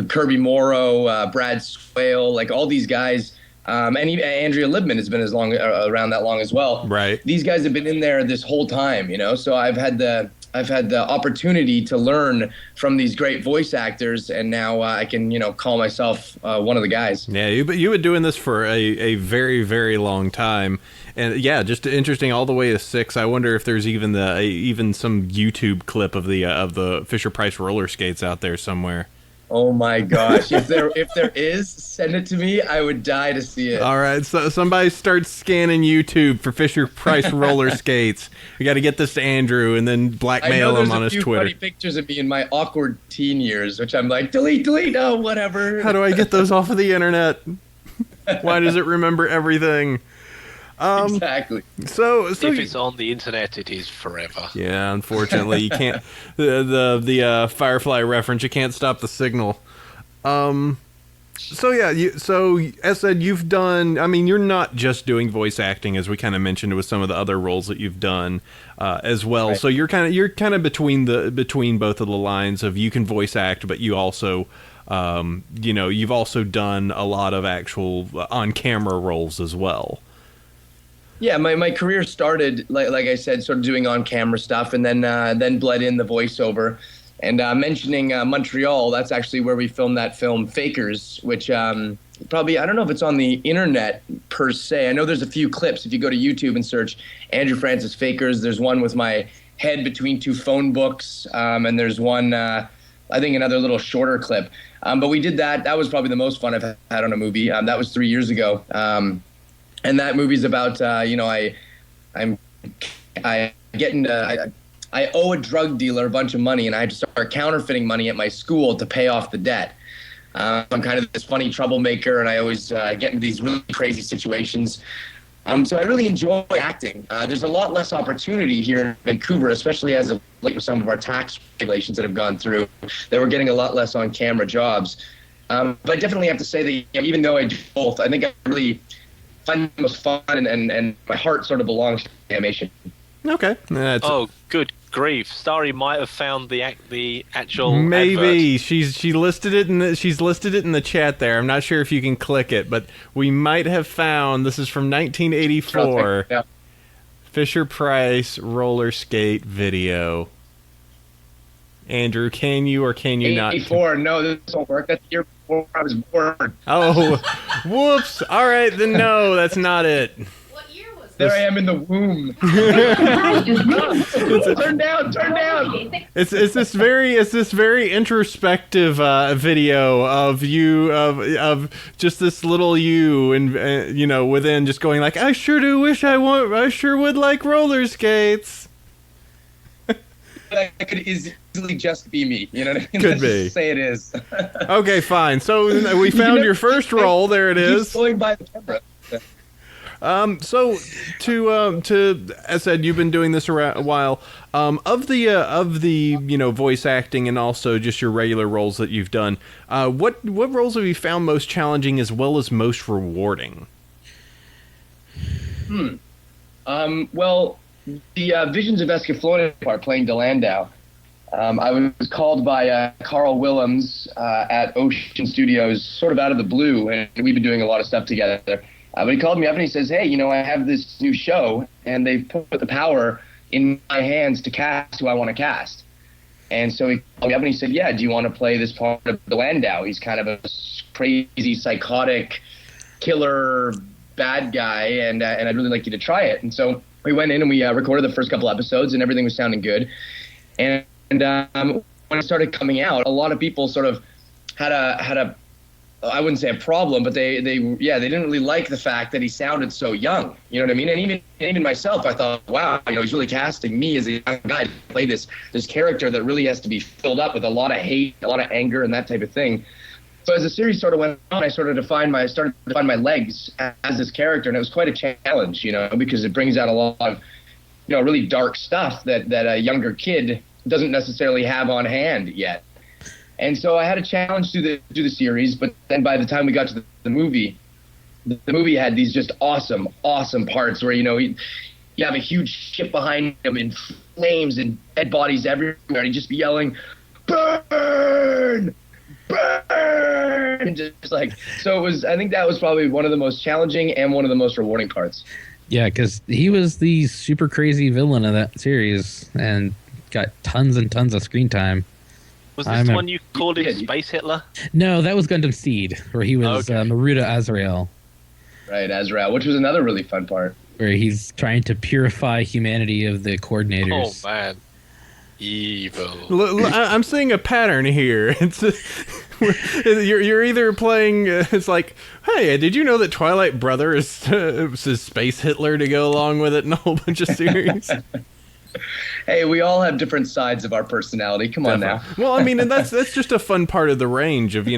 Kirby Morrow, Brad Swale, like all these guys. And even Andrea Libman has been around that long as well. Right. These guys have been in there this whole time, so I've had the opportunity to learn from these great voice actors, and now I can, call myself one of the guys. Yeah, you've been doing this for a very, very long time, and yeah, just interesting all the way to 6. I wonder if there's even some YouTube clip of the Fisher-Price roller skates out there somewhere. Oh my gosh! If there is, send it to me. I would die to see it. All right, so somebody starts scanning YouTube for Fisher-Price roller skates. We got to get this to Andrew and then blackmail him on his There's a few Twitter. funny pictures of me in my awkward teen years, which I'm like, delete, oh, whatever. How do I get those off of the internet? Why does it remember everything? Exactly. So If it's on the internet, it is forever. yeah, unfortunately, you can't. The Firefly reference, you can't stop the signal. So yeah, so as said, you've done. I mean, you're not just doing voice acting, as we kind of mentioned with some of the other roles that you've done as well. Right. So you're kind of between both of the lines of you can voice act, but you also. You've also done a lot of actual on-camera roles as well. Yeah, my career started like I said, sort of doing on-camera stuff, and then bled in the voiceover. And mentioning Montreal, that's actually where we filmed that film Fakers, which probably, I don't know if it's on the internet per se. I know there's a few clips. If you go to YouTube and search Andrew Francis Fakers, there's one with my head between two phone books, and there's one, I think another little shorter clip. But we did that. That was probably the most fun I've had on a movie. That was 3 years ago. And that movie's about, I owe a drug dealer a bunch of money, and I had to start counterfeiting money at my school to pay off the debt. I'm kind of this funny troublemaker, and I always get into these really crazy situations. So I really enjoy acting. There's a lot less opportunity here in Vancouver, especially as of late with some of our tax regulations that have gone through, that we're getting a lot less on-camera jobs. But I definitely have to say that even though I do both, I think I really find the most fun, and my heart sort of belongs to animation. Okay. Oh, good grief! Starry might have found the actual Maybe advert. she listed it in the chat there. I'm not sure if you can click it, but we might have found. This is from 1984. Yeah. Fisher-Price roller skate video. Andrew, can you or can you not? 84. No, this won't work. That's your. before I was born. Oh, whoops. All right, then no, that's not it. What year was There this? I am in the womb. Turn down, turn down. It's this very introspective video of you of just this little you and you know, within just going like, I sure do wish I sure would like roller skates. That could easily just be me. You know what I mean? Could Let's be. just say it is. Okay, fine. So we found your first role. There it Keep is. going by the camera. So to as said, you've been doing this a while. Of the you know, voice acting and also just your regular roles that you've done, what roles have you found most challenging as well as most rewarding? Well, the Visions of Escaflowne part, playing Delandau, I was called by Carl Willems at Ocean Studios, sort of out of the blue, and we've been doing a lot of stuff together. But he called me up and he says, hey, you know, I have this new show, and they've put the power in my hands to cast who I want to cast. And so he called me up and he said, yeah, do you want to play this part of Delandau? He's kind of a crazy, psychotic, killer, bad guy, and I'd really like you to try it. And so we went in and we recorded the first couple episodes, and everything was sounding good. And when it started coming out, a lot of people sort of had a I wouldn't say a problem, but they didn't really like the fact that he sounded so young. You know what I mean? And even myself, I thought, wow, you know, he's really casting me as a young guy to play this character that really has to be filled up with a lot of hate, a lot of anger, and that type of thing. So as the series sort of went on, I started to find my legs as this character, and it was quite a challenge, you know, because it brings out a lot of, you know, really dark stuff that a younger kid doesn't necessarily have on hand yet. And so I had a challenge to do the series, but then by the time we got to the movie, the movie had these just awesome parts where, you know, you have a huge ship behind him and flames and dead bodies everywhere, and he'd just be yelling, burn, burn, and just like, so it was, I think that was probably one of the most challenging and one of the most rewarding parts. Yeah, because he was the super crazy villain of that series and got tons and tons of screen time. Was this the one you called him Space Hitler? No, that was Gundam Seed, where he was Okay. Maruda Azrael, Right, Azrael, which was another really fun part. where he's trying to purify humanity of the coordinators. Oh man, evil. I'm seeing a pattern here. It's you're either playing. It's like, hey, did you know that Twilight Brother is Space Hitler to go along with it in a whole bunch of series? Hey, we all have different sides of our personality. Come on now. Well, I mean, and that's just a fun part of the range of, we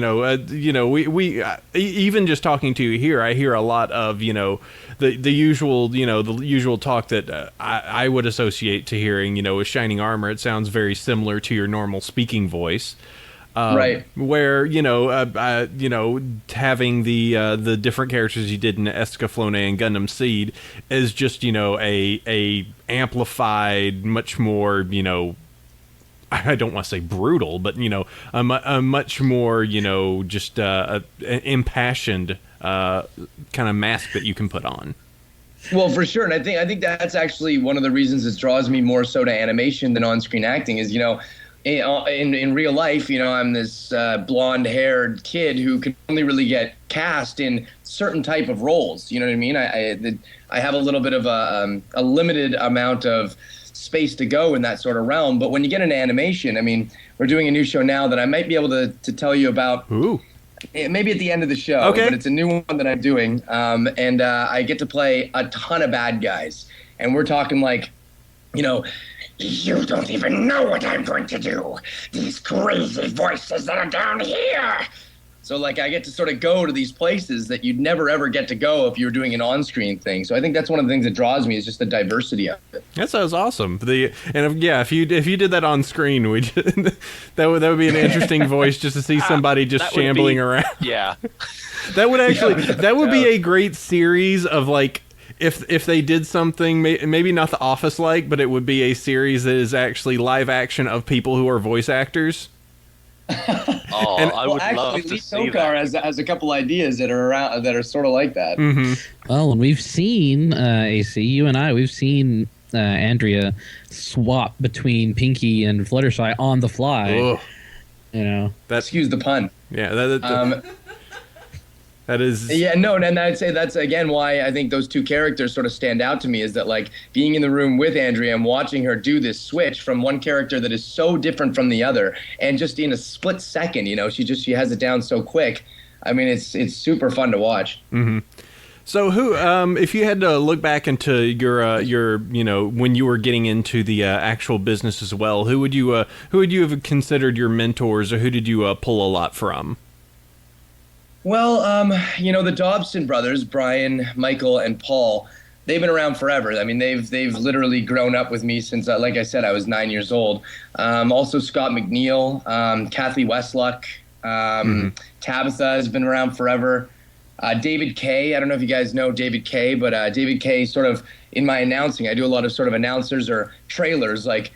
even just talking to you here, I hear a lot of, the usual talk that I would associate to hearing, with Shining Armor. It sounds very similar to your normal speaking voice. Right. Where, having the different characters you did in Escaflowne and Gundam Seed is just, a amplified, much more, I don't want to say brutal, but, a much more, just an impassioned kind of mask that you can put on. Well, for sure. And I think that's actually one of the reasons it draws me more so to animation than on-screen acting is, in real life, I'm this blonde-haired kid who can only really get cast in certain type of roles. You know what I mean? I have a little bit of a limited amount of space to go in that sort of realm. But when you get into animation, I mean, we're doing a new show now that I might be able to tell you about. Ooh. Maybe at the end of the show, Okay. But it's a new one that I'm doing, and I get to play a ton of bad guys, and we're talking like, you don't even know what I'm going to do. These crazy voices that are down here. So like I get to sort of go to these places that you'd never ever get to go if you were doing an on-screen thing. So I think that's one of the things that draws me is just the diversity of it. That sounds awesome. If you did that on screen, that would be an interesting voice just to see somebody just That would shambling be- around. Yeah. That would actually that would be a great series of like if they did something maybe not The Office like, but it would be a series that is actually live action of people who are voice actors. Oh, And- I would love actually, to Lee see Tokar that. has a couple ideas that are around that are sort of like that. Well, and we've seen, AC, you and I, we've seen Andrea swap between Pinky and Fluttershy on the fly. Ugh. You know, That's Excuse the pun. Yeah, that is. Yeah, no, and I'd say that's again why I think those two characters sort of stand out to me, is that like being in the room with Andrea and watching her do this switch from one character that is so different from the other, and just in a split second, she has it down so quick. I mean, it's super fun to watch. Mm-hmm. So who, if you had to look back into your when you were getting into the actual business as well, who would you have considered your mentors, or who did you pull a lot from? Well, the Dobson brothers, Brian, Michael, and Paul, they've been around forever. I mean, they've literally grown up with me since, like I said, I was 9 years old. Also, Scott McNeil, Kathy Westluck, Tabitha has been around forever. David Kay, I don't know if you guys know David Kay, but David Kay, sort of in my announcing, I do a lot of sort of announcers or trailers like,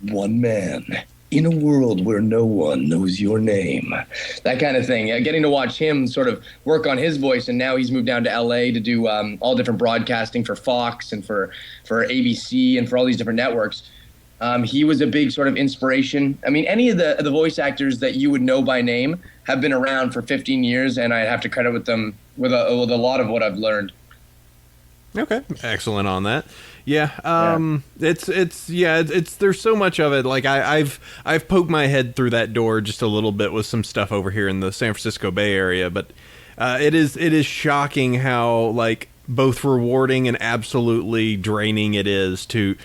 one man in a world where no one knows your name, that kind of thing. Getting to watch him sort of work on his voice, and now he's moved down to LA to do all different broadcasting for Fox and for ABC and for all these different networks. He was a big sort of inspiration. I mean, any of the voice actors that you would know by name have been around for 15 years, and I have to credit with them with a lot of what I've learned. Okay, excellent on that. Yeah, it's there's so much of it. Like I've poked my head through that door just a little bit with some stuff over here in the San Francisco Bay Area, but it is shocking how like both rewarding and absolutely draining it is to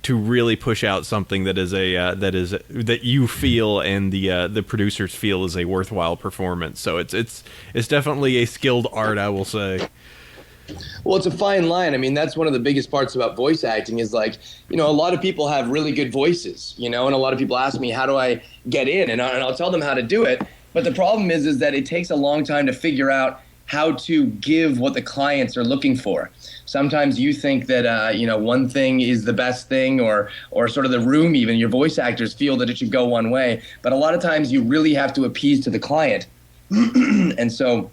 really push out something that is that you feel and the producers feel is a worthwhile performance. So it's definitely a skilled art, I will say. Well, it's a fine line. I mean, that's one of the biggest parts about voice acting is like, a lot of people have really good voices, and a lot of people ask me, how do I get in? And I'll tell them how to do it. But the problem is that it takes a long time to figure out how to give what the clients are looking for. Sometimes you think that, one thing is the best thing or sort of the room, even your voice actors feel that it should go one way. But a lot of times you really have to appease to the client. And so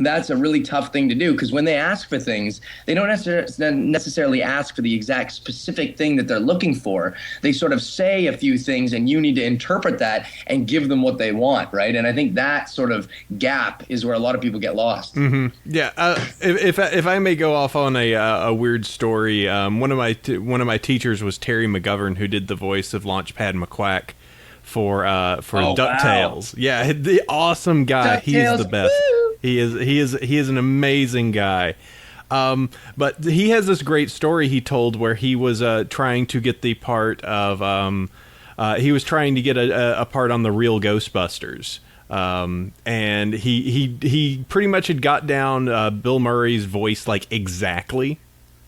that's a really tough thing to do, because when they ask for things, they don't necessarily ask for the exact specific thing that they're looking for. They sort of say a few things, and you need to interpret that and give them what they want, right? And I think that sort of gap is where a lot of people get lost. Mm-hmm. Yeah. If I may go off on a weird story, one of my teachers was Terry McGovern, who did the voice of Launchpad McQuack for DuckTales. Wow. Yeah, the awesome guy. DuckTales. He's the best. Woo! He is an amazing guy. But he has this great story he told where he was trying to get the part of he was trying to get a part on the Real Ghostbusters. And he pretty much had got down Bill Murray's voice like exactly,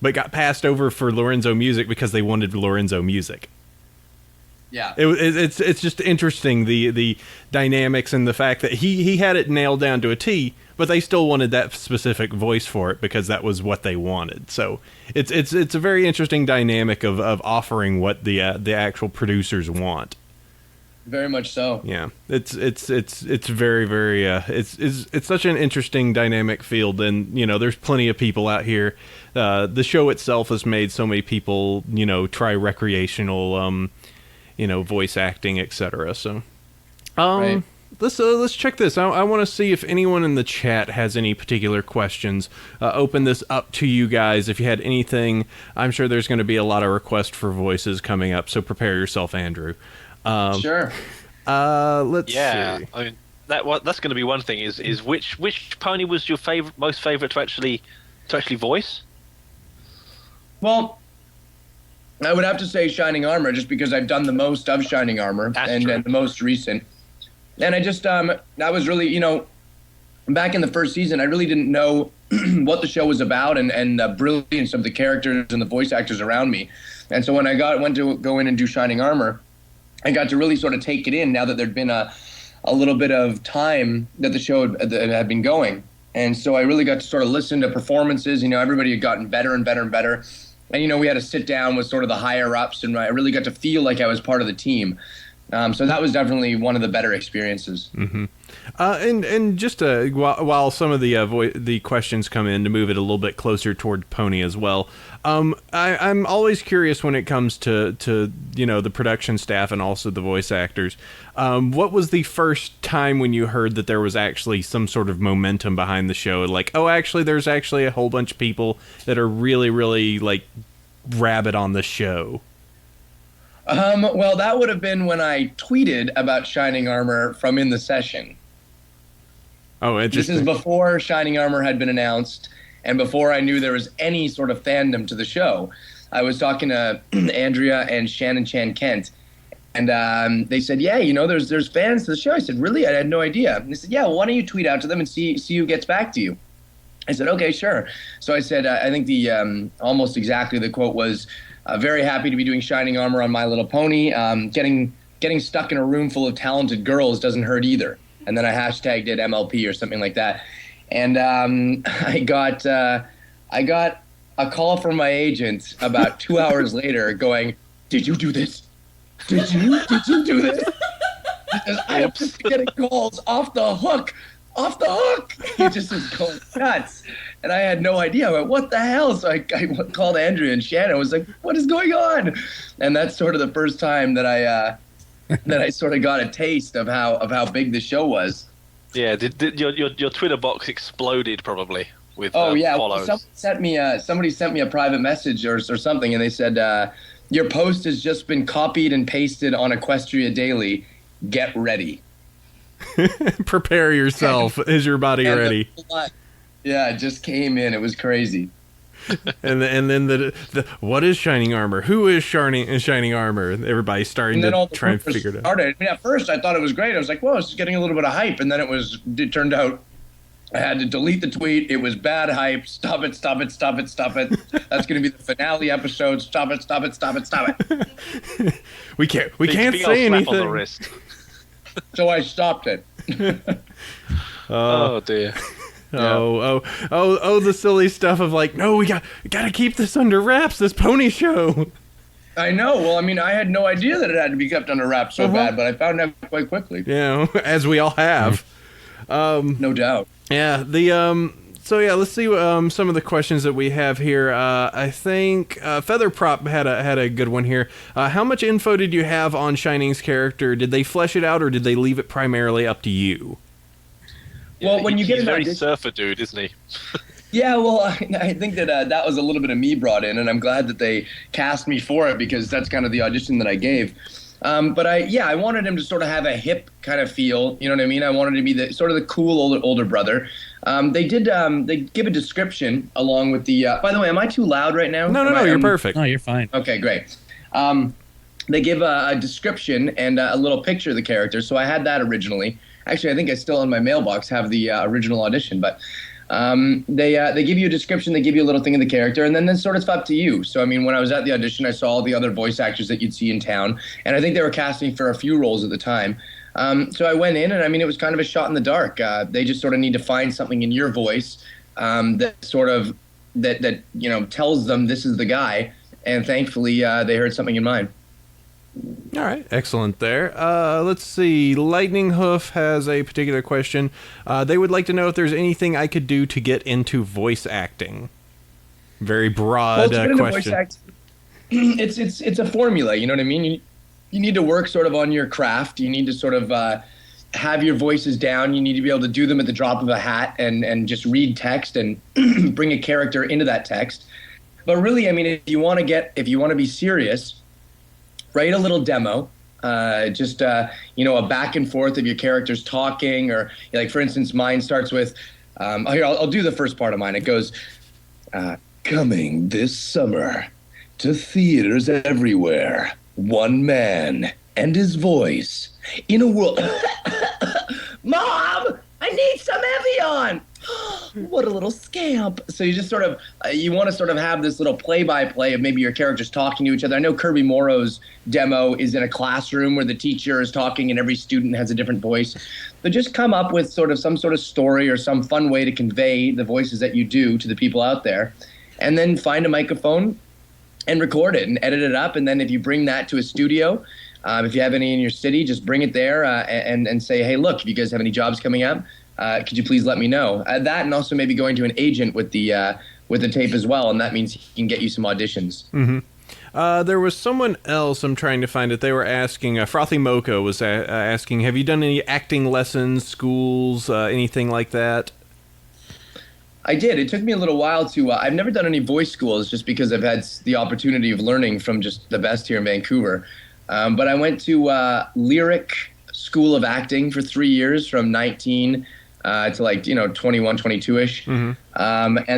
but got passed over for Lorenzo Music because they wanted Lorenzo Music. Yeah, it's just interesting the dynamics and the fact that he had it nailed down to a T, but they still wanted that specific voice for it because that was what they wanted. So it's a very interesting dynamic of offering what the actual producers want. Very much so. Yeah, it's very very it's such an interesting dynamic field, and there's plenty of people out here. The show itself has made so many people try recreational voice acting, etc. So, right. Let's check this. I want to see if anyone in the chat has any particular questions. Open this up to you guys. If you had anything, I'm sure there's going to be a lot of requests for voices coming up. So prepare yourself, Andrew. Sure. Let's see. I mean, that's going to be one thing. Is which pony was your most favorite to actually voice? Well, I would have to say Shining Armor, just because I've done the most of Shining Armor and the most recent. And I just, that was really, back in the first season, I really didn't know what the show was about and the brilliance of the characters and the voice actors around me. And so when I went to go in and do Shining Armor, I got to really sort of take it in now that there'd been a little bit of time that the show had been going. And so I really got to sort of listen to performances. Everybody had gotten better and better and better. And, we had to sit down with sort of the higher ups, and I really got to feel like I was part of the team. So that was definitely one of the better experiences. And just while some of the questions come in, to move it a little bit closer toward Pony as well. I'm always curious when it comes to the production staff and also the voice actors. What was the first time when you heard that there was actually some sort of momentum behind the show? Like, oh, actually, there's actually a whole bunch of people that are really, really like rabid on the show. Well, that would have been when I tweeted about Shining Armor from In the Session. Oh, interesting. This is before Shining Armor had been announced and before I knew there was any sort of fandom to the show. I was talking to Andrea and Shannon Chan Kent, and they said, yeah, there's fans to the show. I said, really? I had no idea. And they said, yeah, well, why don't you tweet out to them and see who gets back to you? I said, okay, sure. So I said, I think the almost exactly the quote was, very happy to be doing Shining Armor on My Little Pony. Getting stuck in a room full of talented girls doesn't hurt either. And then I hashtagged it MLP or something like that. And I got a call from my agent about 2 hours later going, did you do this? Did you do this? Because I am just getting calls off the hook. He just was going nuts. And I had no idea. I went, what the hell? So I called Andrea and Shannon. I was like, what is going on? And that's sort of the first time that I sort of got a taste of how big the show was. Yeah, did your Twitter box exploded probably with Well, follows? somebody sent me a private message or something, and they said, your post has just been copied and pasted on Equestria Daily. Get ready. Prepare yourself. Is your body ready? Yeah, it just came in. It was crazy. and then the what is Shining Armor? Who is Shining Armor? Everybody's starting to try and figure it out. I mean, at first I thought it was great. I was like, well, it's getting a little bit of hype. And then it turned out I had to delete the tweet. It was bad hype. Stop it. That's going to be the finale episode. Stop it. We can't say anything. On the wrist. So I stopped it. Oh dear. Oh, the silly stuff of like, no, we gotta keep this under wraps, this pony show. I know. Well, I mean, I had no idea that it had to be kept under wraps so bad, but I found out quite quickly. Yeah, as we all have. No doubt. Yeah, so yeah, let's see some of the questions that we have here. I think Feather Prop had a good one here. How much info did you have on Shining's character? Did they flesh it out, or did they leave it primarily up to you? Well, when you get he's an very audition, surfer dude, isn't he? Yeah, well, I think that that was a little bit of me brought in, and I'm glad that they cast me for it because that's kind of the audition that I gave. But I wanted him to sort of have a hip kind of feel. You know what I mean? I wanted to be the sort of the cool older brother. They give a description along with the. By the way, am I too loud right now? No, you're perfect. No, you're fine. Okay, great. They give a description and a little picture of the character, so I had that originally. Actually, I think I still in my mailbox have the original audition, but they give you a description, they give you a little thing of the character, and then it's sort of up to you. So, I mean, when I was at the audition, I saw all the other voice actors that you'd see in town, and I think they were casting for a few roles at the time. So I went in, and I mean, it was kind of a shot in the dark. They just sort of need to find something in your voice that sort of that tells them this is the guy, and thankfully they heard something in mine. All right, excellent there. Let's see. Lightning Hoof has a particular question. They would like to know if there's anything I could do to get into voice acting. Very broad question. It's a formula, you know what I mean? You need to work sort of on your craft. You need to sort of have your voices down. You need to be able to do them at the drop of a hat and just read text and bring a character into that text. But really, I mean, if you want to be serious, write a little demo, just a back and forth of your characters talking, or like, for instance, mine starts with, here, I'll do the first part of mine. It goes, coming this summer to theaters everywhere, one man and his voice in a world. Mom, I need some Evian. What a little scamp. So you just sort of, you want to sort of have this little play-by-play of maybe your characters talking to each other. I know Kirby Morrow's demo is in a classroom where the teacher is talking and every student has a different voice. But just come up with sort of some sort of story or some fun way to convey the voices that you do to the people out there. And then find a microphone and record it and edit it up. And then if you bring that to a studio, If you have any in your city, just bring it there and say, hey, look, if you guys have any jobs coming up, could you please let me know? That, and also maybe going to an agent with the tape as well, and that means he can get you some auditions. There was someone else, I'm trying to find it, they were asking, Frothy Mocha was asking, have you done any acting lessons, schools, anything like that? I did. It took me a little while to, I've never done any voice schools just because I've had the opportunity of learning from just the best here in Vancouver. But I went to Lyric School of Acting for 3 years from 19 to 21, 22-ish. And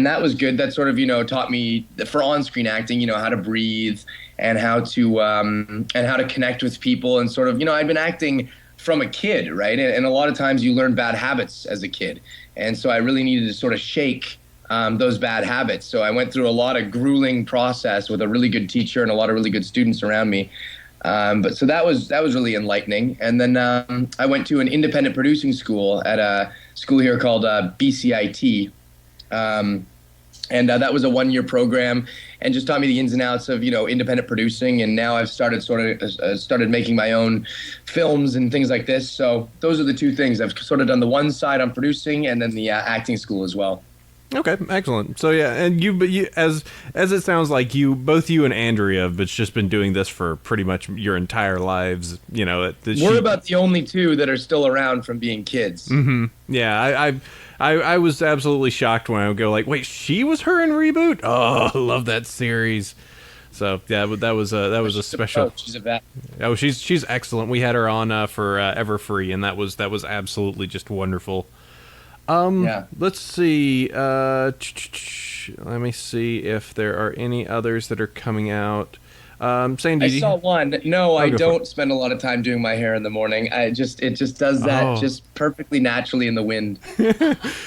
that was good. That sort of, taught me for on-screen acting, how to breathe and how to connect with people and sort of, I'd been acting from a kid, right? And a lot of times you learn bad habits as a kid. And so I really needed to sort of shake those bad habits. So I went through a lot of grueling process with a really good teacher and a lot of really good students around me. But so that was really enlightening. And then I went to an independent producing school at a school here called BCIT. And that was a 1-year program and just taught me the ins and outs of, independent producing. And now I've started making my own films and things like this. So those are the two things. I've sort of done the one side on producing and then the acting school as well. Okay, excellent. So yeah, and you as it sounds like both you and Andrea have just been doing this for pretty much your entire lives. We're about the only two that are still around from being kids. Mm-hmm. Yeah, I was absolutely shocked when I would go like, wait, she was her in Reboot? Oh, I love that series. So yeah, that was a special. Oh, she's a vet. Oh, she's excellent. We had her on for Everfree, and that was absolutely just wonderful. Yeah. Let's see. Let me see if there are any others that are coming out. Sandy, I saw one. No, I go for don't spend a lot of time doing my hair in the morning. It just does that just perfectly naturally in the wind.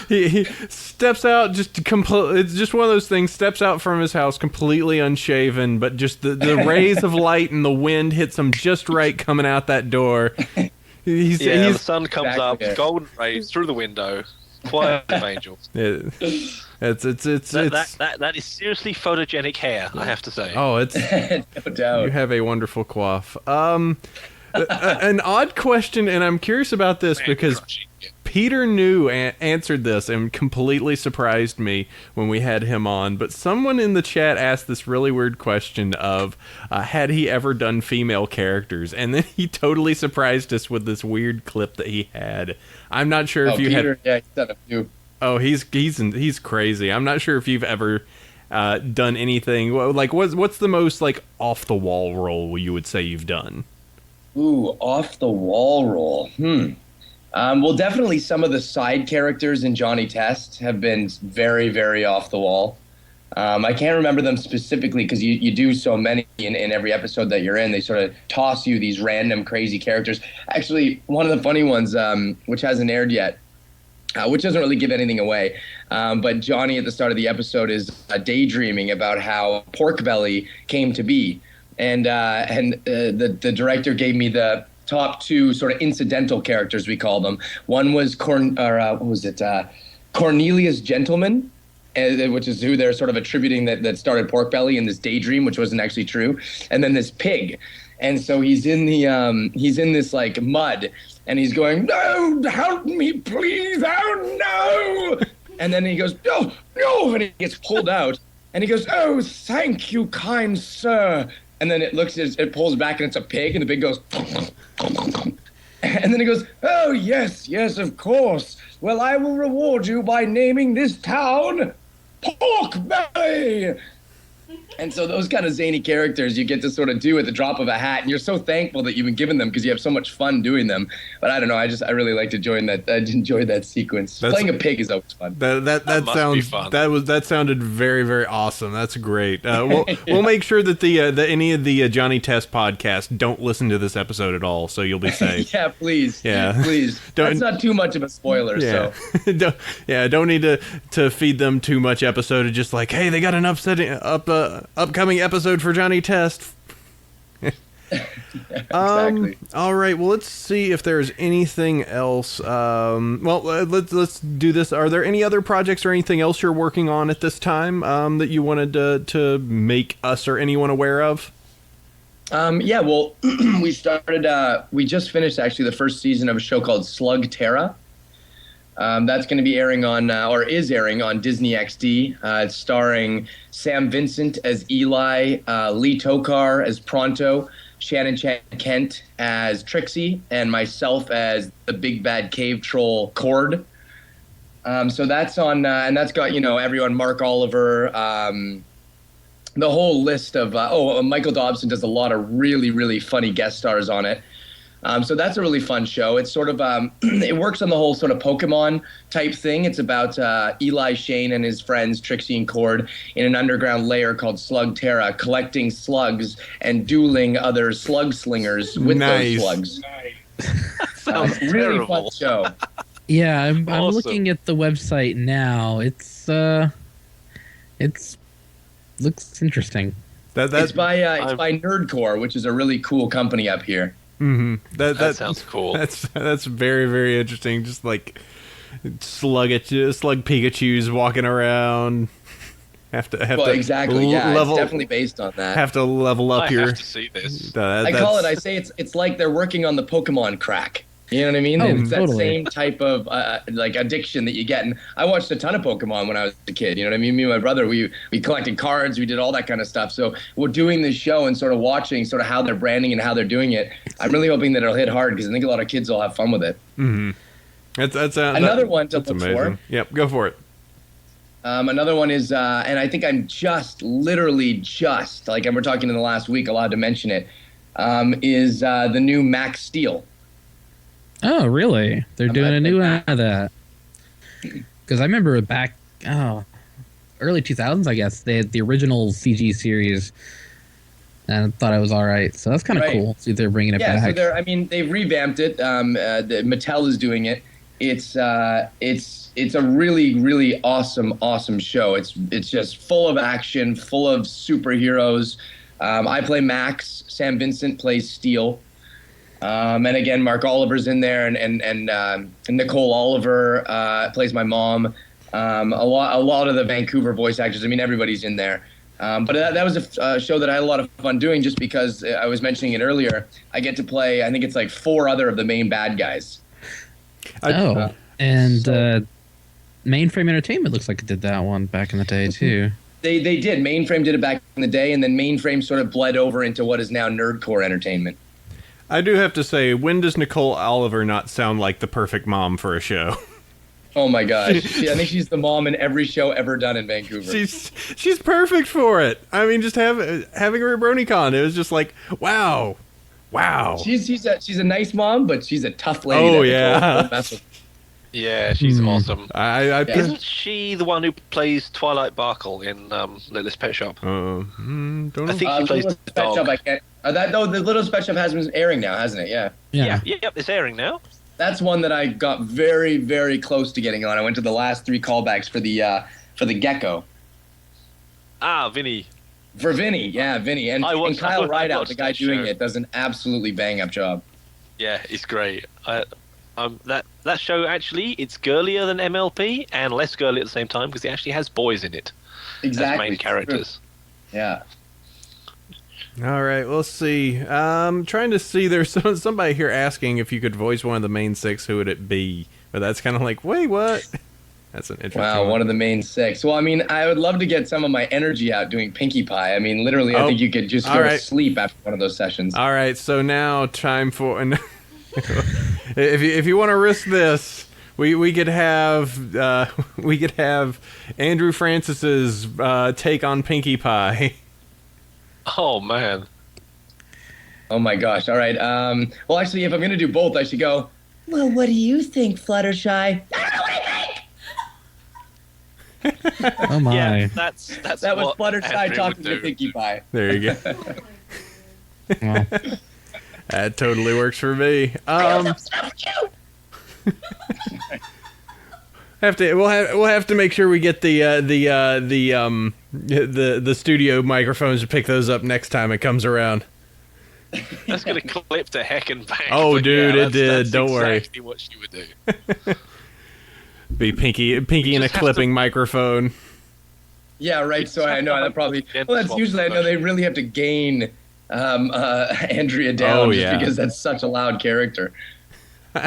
he steps out it's just one of those things. Steps out from his house completely unshaven, but just the rays of light and the wind hits him just right coming out that door. The sun comes up, golden rays through the window. Quiet of angels. That is seriously photogenic hair, I have to say. Oh, it's no doubt. You have a wonderful coif. An odd question, and I'm curious about this because Peter New answered this and completely surprised me when we had him on. But someone in the chat asked this really weird question of, had he ever done female characters? And then he totally surprised us with this weird clip that he had. I'm not sure if you Peter, had. Yeah, he's done a few. Oh, he's crazy. I'm not sure if you've ever done anything like what's the most like off the wall role you would say you've done? Ooh, off the wall role. Well, definitely some of the side characters in Johnny Test have been very, very off the wall. I can't remember them specifically because you do so many in every episode that you're in. They sort of toss you these random crazy characters. Actually, one of the funny ones, which hasn't aired yet, which doesn't really give anything away, but Johnny at the start of the episode is daydreaming about how Pork Belly came to be. And the director gave me the top two sort of incidental characters, we call them. One was Cornelius Gentleman, which is who they're sort of attributing that started Pork Belly in this daydream, which wasn't actually true. And then this pig. And so he's in this like mud and he's going, "No, help me, please. Oh, no." And then he goes, "No, no." And he gets pulled out and he goes, "Oh, thank you, kind sir." And then it pulls back and it's a pig and the pig goes, and then he goes, "Oh, yes, yes, of course. Well, I will reward you by naming this town Pork Belly." And so those kind of zany characters you get to sort of do at the drop of a hat, and you're so thankful that you've been given them because you have so much fun doing them. But I don't know, I really like to join that. I enjoy that sequence. Playing a pig is always fun. That sounds fun. That sounded very, very awesome. That's great. We'll make sure that any of the Johnny Test podcasts don't listen to this episode at all, so you'll be safe. Yeah, please. Yeah, please. That's not too much of a spoiler. Yeah. So don't need to feed them too much episode of just like, hey, they got an upcoming episode for Johnny Test. Exactly. All right. Well, let's see if there's anything else. Let's do this. Are there any other projects or anything else you're working on at this time that you wanted to make us or anyone aware of? Yeah, well, we just finished actually the first season of a show called Slug Terra. That's going to be airing on, or is airing on Disney XD. It's starring Sam Vincent as Eli, Lee Tokar as Pronto, Shannon Kent as Trixie, and myself as the big bad cave troll Cord. So that's on, and that's got, everyone, Mark Oliver, the whole list of, Michael Dobson does a lot of really, really funny guest stars on it. So that's a really fun show. It's sort of, it works on the whole sort of Pokemon type thing. It's about Eli Shane and his friends, Trixie and Cord, in an underground lair called Slug Terra, collecting slugs and dueling other slug slingers with those slugs. Sounds really terrible. fun show. Yeah, I'm Awesome. looking at the website now. It's looks interesting. It's by Nerdcore, which is a really cool company up here. That sounds cool. That's very, very interesting. Just like slug Pikachu's walking around. Have to exactly. Yeah, level, it's definitely based on that. have to level up I your. have to see this. I say it's like they're working on the Pokemon crack. You know what I mean? Oh, It's that totally. same type of like addiction that you get. And I watched a ton of Pokemon when I was a kid. You know what I mean? Me and my brother, we collected cards, we did all that kind of stuff. So we're doing this show and sort of watching sort of how they're branding and how they're doing it. I'm really hoping that it'll hit hard because I think a lot of kids will have fun with it. Another one to that's look amazing. for. Yep, go for it. Another one is, and I think I'm literally just, like, and we're talking in the last week, allowed to mention it, is the new Max Steel. Oh, really? They're doing a new one not- of that. Because I remember back, early 2000s, I guess, they had the original CG series, and I thought it was all right. So that's kind of Right. cool. See, they're bringing it Yeah, back. so they've revamped it. Mattel is doing it. It's a really, really awesome show. It's just full of action, full of superheroes. I play Max. Sam Vincent plays Steel. And again, Mark Oliver's in there, and Nicole Oliver plays my mom. A lot of the Vancouver voice actors. I mean, everybody's in there. But that was a show that I had a lot of fun doing, just because I was mentioning it earlier. I get to play, I think it's like 4 other of the main bad guys. Mainframe Entertainment looks like it did that one back in the day, too. They did. Mainframe did it back in the day, and then Mainframe sort of bled over into what is now Nerdcore Entertainment. I do have to say, when does Nicole Oliver not sound like the perfect mom for a show? Oh my gosh. I think she's the mom in every show ever done in Vancouver. She's perfect for it. I mean, just having her at BronyCon, it was just like, wow. She's a nice mom, but she's a tough lady. Oh, that yeah. Nicole don't mess with. Yeah, she's awesome. Don't Isn't she the one who plays Twilight Barkle in Littlest Pet Shop? don't I know. think she plays Littlest the Pet dog. Shop, I can't. The Littlest Pet Shop has been airing now, hasn't it? Yeah. Yeah. Yep, it's airing now. That's one that I got very, very close to getting on. I went to the last 3 callbacks for the Gecko. Ah, Vinny. For Vinny, yeah, Vinny. And Kyle I Rideout, watched the guy that doing show. it, does an absolutely bang-up job. Yeah, it's great. That show actually, it's girlier than MLP and less girly at the same time because it actually has boys in it Exactly. as main characters. Yeah. All right, let's see. Trying to see. There's somebody here asking if you could voice one of the main 6. Who would it be? But that's kind of like, wait, what? That's an interesting. Wow, one of the main 6. Well, I mean, I would love to get some of my energy out doing Pinkie Pie. I mean, literally, I think you could just go to sleep after one of those sessions. All right, so now time for. if you want to risk this, we could have Andrew Francis's take on Pinkie Pie. Oh man. Oh my gosh! All right. Well, actually, if I'm gonna do both, I should go. Well, what do you think, Fluttershy? Oh, my. Yeah, that's That was what Fluttershy Andrew talking would to do. Pinkie Pie. There you go. Well, That totally works for me. We'll have to make sure we get the studio microphones to pick those up next time it comes around. That's gonna clip to heck and bang. Oh, but dude, yeah, it did. That's Don't worry. exactly what she would do. Be Pinky in a just have clipping to- microphone. Yeah, right. So I know that probably. Dental Well, that's swap usually I know they really have to gain Andrea down, Oh, just yeah. because that's such a loud character.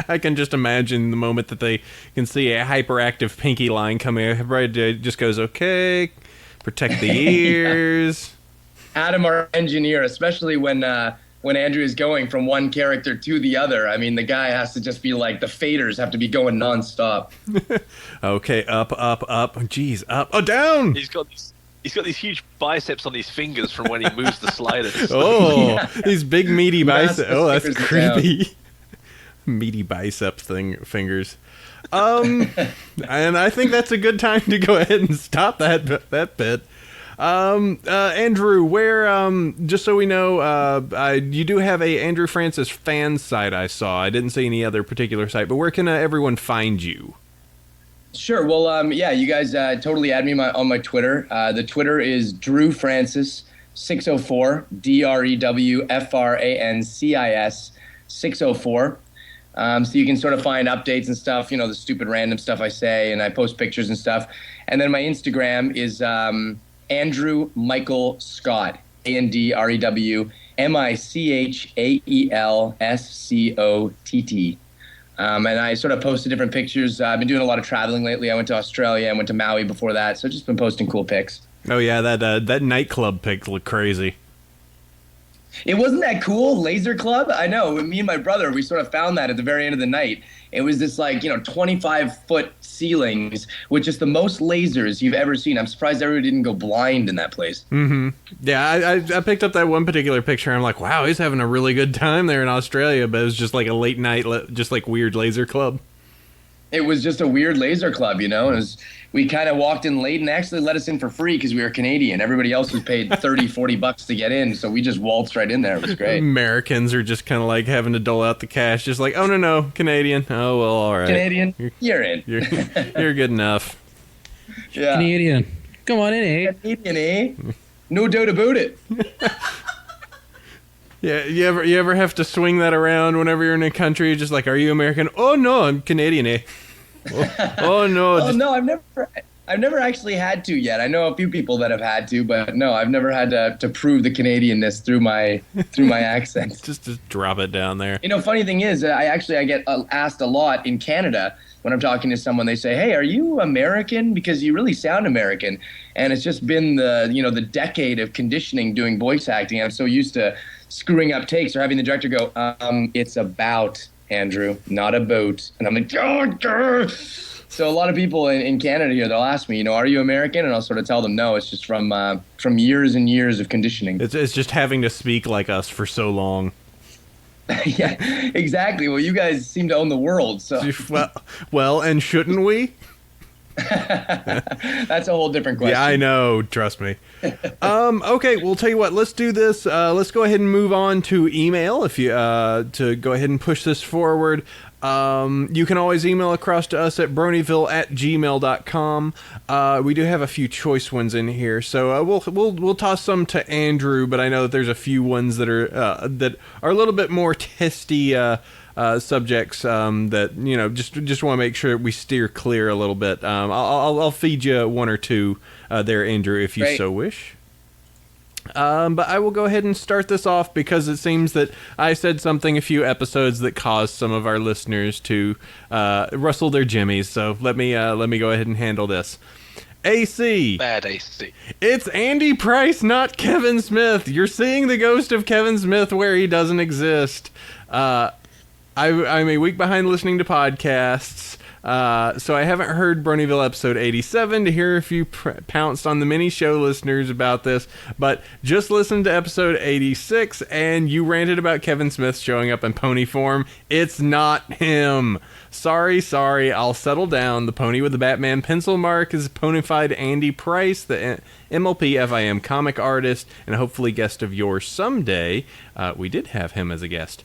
I can just imagine the moment that they can see a hyperactive Pinky line coming. Everybody just goes, okay, protect the ears. Adam, our engineer, especially when Andrew is going from one character to the other. I mean, the guy has to just be like, the faders have to be going nonstop. Okay, up, up, up. Jeez, up. Oh, down! He's got these huge biceps on his fingers from when he moves the sliders. Oh, these big meaty biceps. Massive Oh, that's fingers down. creepy. Meaty bicep fingers. And I think that's a good time to go ahead and stop that bit. Andrew, where, just so we know, you do have a Andrew Francis fan site I saw. I didn't see any other particular site, but where can everyone find you? Sure. Well, yeah, you guys totally add me on my Twitter. The Twitter is Drew Francis 604, DREWFRANCIS 604. So you can sort of find updates and stuff, the stupid random stuff I say, and I post pictures and stuff. And then my Instagram is Andrew Michael Scott, AndrewMichaelsCott. And I sort of posted different pictures. I've been doing a lot of traveling lately. I went to Australia. I went to Maui before that. So just been posting cool pics. Oh, yeah, that nightclub pic looked crazy. It wasn't that cool, Laser Club. I know. Me and my brother, we sort of found that at the very end of the night. It was this 25-foot ceilings with just the most lasers you've ever seen. I'm surprised everybody didn't go blind in that place. Mm-hmm. Yeah, I picked up that one particular picture. I'm like, wow, he's having a really good time there in Australia. But it was just like a late night, just like weird laser club. It was just a weird laser club, we kind of walked in late and actually let us in for free because we were Canadian. Everybody else was paid $30-$40 to get in, so we just waltzed right in there. It was great. Americans are just kind of like having to dole out the cash, just like, oh no, Canadian. Oh well, all right. Canadian, you're in. You're good enough. Yeah. Canadian. Come on in, eh? Canadian, eh? No doubt about it. Yeah, you ever have to swing that around whenever you're in a country? Just like, are you American? Oh no, I'm Canadian, eh? Oh no. Oh no, I've never actually had to yet. I know a few people that have had to, but no, I've never had to prove the Canadianness through my accent. Just drop it down there. Funny thing is, I get asked a lot in Canada when I'm talking to someone. They say, "Hey, are you American? Because you really sound American." And it's just been the decade of conditioning doing voice acting. I'm so used to screwing up takes or having the director go, "It's about Andrew, not a boat." And I'm like, "Oh." So a lot of people in Canada here, they'll ask me, are you American? And I'll sort of tell them, no, it's just from years and years of conditioning. It's just having to speak like us for so long. Yeah, exactly. Well, you guys seem to own the world, so. Well, and shouldn't we? That's a whole different question. Yeah, I know. Trust me. Okay, we'll tell you what. Let's do this. Let's go ahead and move on to email. If you to go ahead and push this forward. You can always email across to us at bronyville@gmail.com. We do have a few choice ones in here, so we'll toss some to Andrew. But I know that there's a few ones that are a little bit more testy subjects that just want to make sure we steer clear a little bit. I'll feed you one or two there, Andrew, if you so wish. But I will go ahead and start this off because it seems that I said something a few episodes that caused some of our listeners to rustle their jimmies. So let me go ahead and handle this. AC. Bad AC. It's Andy Price, not Kevin Smith. You're seeing the ghost of Kevin Smith where he doesn't exist. I'm a week behind listening to podcasts. So I haven't heard Bronyville episode 87 to hear if you pounced on the mini show listeners about this, but just listen to episode 86 and you ranted about Kevin Smith showing up in pony form. It's not him. Sorry, I'll settle down. The pony with the Batman pencil mark is ponyfied Andy Price, the MLP FIM comic artist, and hopefully guest of yours someday. We did have him as a guest.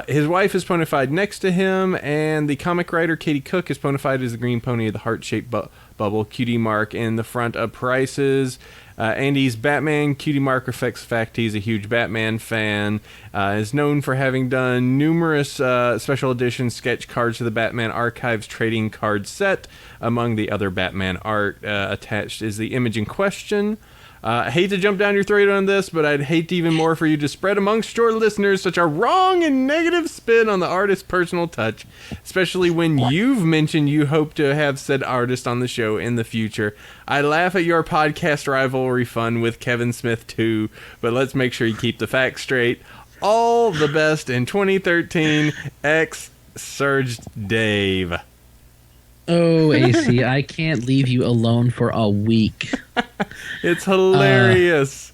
His wife is ponyfied next to him, and the comic writer Katie Cook is ponyfied as the green pony of the heart-shaped bubble. Cutie Mark in the front of prices. Andy's Batman. Cutie Mark reflects the fact he's a huge Batman fan. Is known for having done numerous special edition sketch cards to the Batman Archives trading card set. Among the other Batman art attached is the image in question. I hate to jump down your throat on this, but I'd hate even more for you to spread amongst your listeners such a wrong and negative spin on the artist's personal touch, especially when you've mentioned you hope to have said artist on the show in the future. I laugh at your podcast rivalry fun with Kevin Smith too, but let's make sure you keep the facts straight. All the best in 2013, X Surge Dave. Oh, AC, I can't leave you alone for a week. It's hilarious.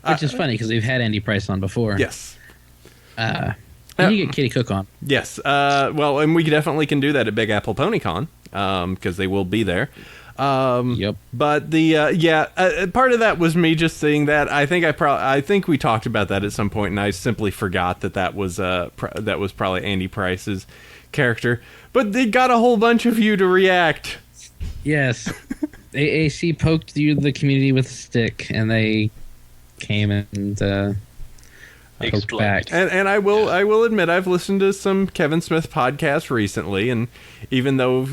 Which is funny because we've had Andy Price on before. Yes. And you get Katie Cook on. Yes. Well, and we definitely can do that at Big Apple PonyCon because they will be there. Yep. But the part of that was me just seeing that. I think we talked about that at some point, and I simply forgot that was probably Andy Price's character. But they got a whole bunch of you to react. Yes. AAC poked the community with a stick, and they came and poked back. And I will admit I've listened to some Kevin Smith podcasts recently, and even though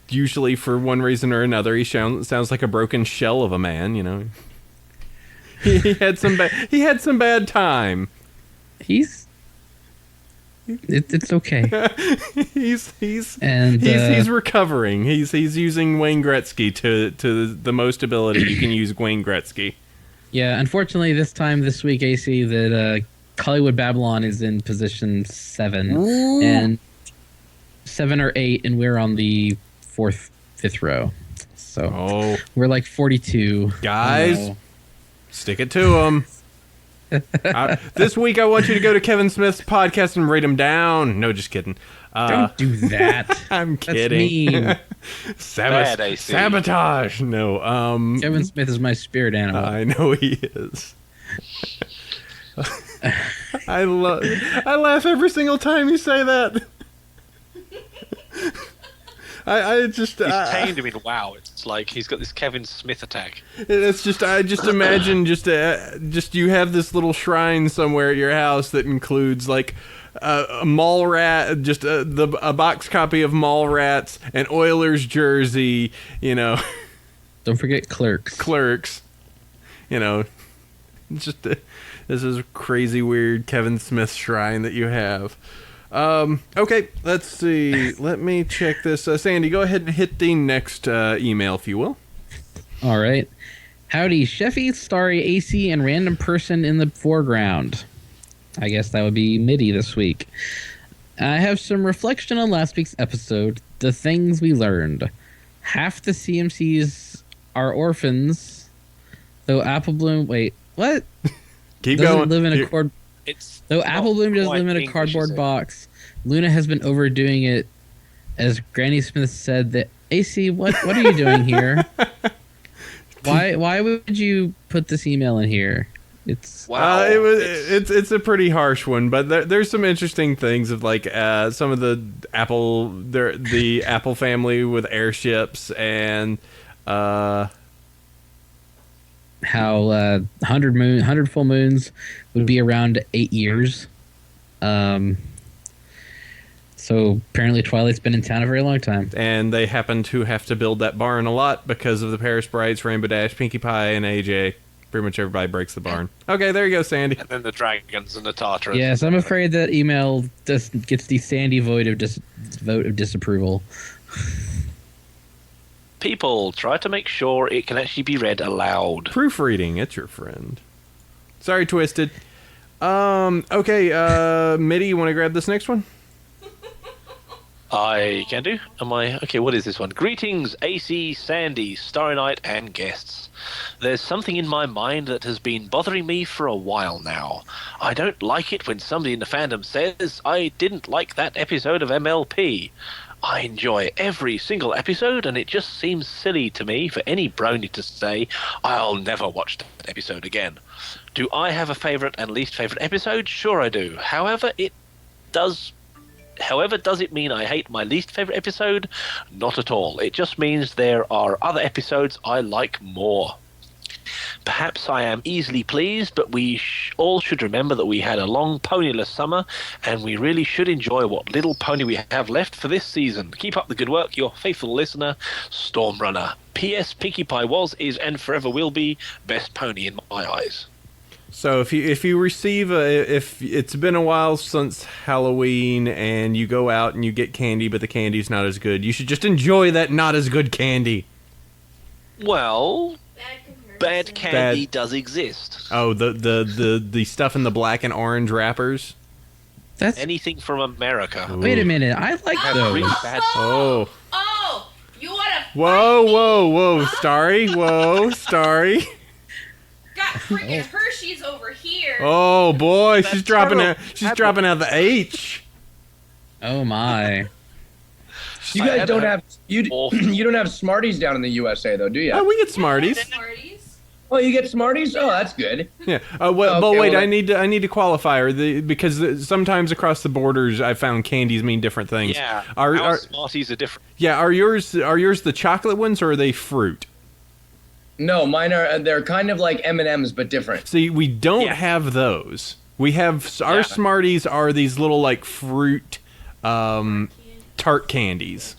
usually for one reason or another he sounds like a broken shell of a man, you know, he had some bad time. It's okay. He's recovering. He's using Wayne Gretzky to the most ability you can use Wayne Gretzky. Yeah, unfortunately, this week, AC, that Hollywood Babylon is in position 7, Ooh. and 7 or 8, and we're on the 4th, 5th row. So we're like 42. Guys, stick it to them. This week, I want you to go to Kevin Smith's podcast and rate him down. No, just kidding. Don't do that. I'm kidding. That's mean. Sabotage. No. Kevin Smith is my spirit animal. I know he is. I laugh every single time you say that. I just he's pained him in WoW. It's like he's got this Kevin Smith attack. It's just I just imagine just you have this little shrine somewhere at your house that includes like a mall rat, just a box copy of Mallrats, an Oilers jersey, you know. Don't forget Clerks. You know, just this is a crazy weird Kevin Smith shrine that you have. Okay, let's see. Let me check this. Sandy, go ahead and hit the next email, if you will. All right. Howdy, Sheffy, Starry, AC, and random person in the foreground. I guess that would be Mitty this week. I have some reflection on last week's episode, the things we learned. Half the CMCs are orphans, though Apple Bloom... Wait, what? Keep doesn't going. Live in a cord... Though Apple Bloom doesn't live in a cardboard box, Luna has been overdoing it. As Granny Smith said, that AC, what are you doing here? Why would you put this email in here? It's it's a pretty harsh one, but there's some interesting things of like some of the Apple family with airships and how 100 full moons would be around 8 years. So apparently Twilight's been in town a very long time. And they happen to have to build that barn a lot because of the Paris Brides, Rainbow Dash, Pinkie Pie, and AJ. Pretty much everybody breaks the barn. Okay, there you go, Sandy. And then the dragons and the Tartarus. Yes, I'm afraid that email just gets the Sandy vote of disapproval. People, try to make sure it can actually be read aloud. Proofreading, it's your friend. Sorry, Twisted. Okay, Mitty, you want to grab this next one? I can do. Okay, what is this one? Greetings, AC, Sandy, Starry Night, and guests. There's something in my mind that has been bothering me for a while now. I don't like it when somebody in the fandom says, I didn't like that episode of MLP. I enjoy every single episode, and it just seems silly to me for any brony to say, I'll never watch that episode again. Do I have a favourite and least favourite episode? Sure I do. However, it does However, does it mean I hate my least favorite episode? Not at all. It just means there are other episodes I like more. Perhaps I am easily pleased, but we all should remember that we had a long ponyless summer, and we really should enjoy what little pony we have left for this season. Keep up the good work, your faithful listener, Stormrunner. P.S. Pinkie Pie was, is, and forever will be best pony in my eyes. So if you receive if it's been a while since Halloween and you go out and you get candy, but the candy's not as good, you should just enjoy that not as good candy. Well, bad candy Bad. does exist. Oh, the stuff in the black and orange wrappers. That's Anything from America. wait a minute. I like Really those. bad. Oh. Oh, you wanna Whoa, Starry. Whoa, Starry. got freaking Hershey's over here. Oh boy, she's That's dropping terrible. out. She's dropping out the H. Oh my. You guys don't have Awful. you don't have Smarties down in the USA though, do you? Oh, we get Smarties. Smarties. Oh, you get Smarties? Oh, that's good. Yeah. Well, but Okay, wait, well, I need to qualify her because sometimes across the borders I found candies mean different things. Yeah, Are our Smarties are different. yeah? Are yours the chocolate ones or are they fruit? No, mine are they're kind of like M&Ms but different. See, we don't Yeah. have those. We have our Yeah. Smarties are these little like fruit tart candies.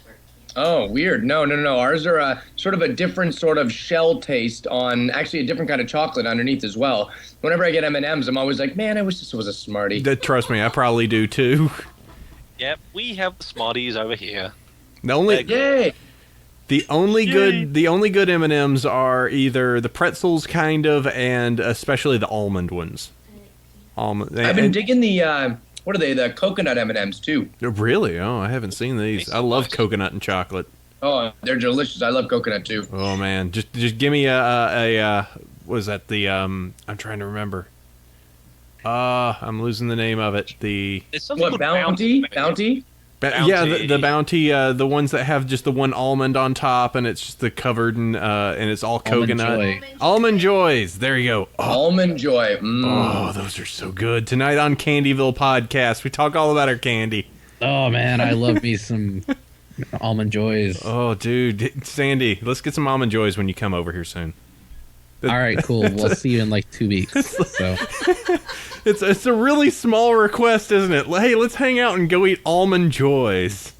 Oh, weird. No. Ours are sort of a different sort of shell taste on actually a different kind of chocolate underneath as well. Whenever I get M&Ms, I'm always like, man, I wish this was a Smartie. Trust me, I probably do too. Yep, we have Smarties over here. The only Yay! The only good M&Ms are either the pretzels kind of and especially the almond ones. Almond. I've been digging the what are they? The coconut M&Ms too. Really? Oh, I haven't seen these. I love coconut and chocolate. Oh, they're delicious. I love coconut too. Oh man, just give me a what is that? The I'm trying to remember. I'm losing the name of it. The There's something What, called Bounty? Bounty? Bounty? yeah, the Bounty. Bounty, the ones that have just the one almond on top, and it's just the covered and it's all Almond coconut. Joy. Almond Joys. There you go. Oh, Almond Joy. oh, those are so good. Tonight on Candyville Podcast, we talk all about our candy. Oh man, I love me some almond joys. Oh, dude, Sandy, let's get some almond joys when you come over here soon. All right, cool. We'll see you in like 2 weeks. So It's a really small request, isn't it? Hey, let's hang out and go eat almond joys.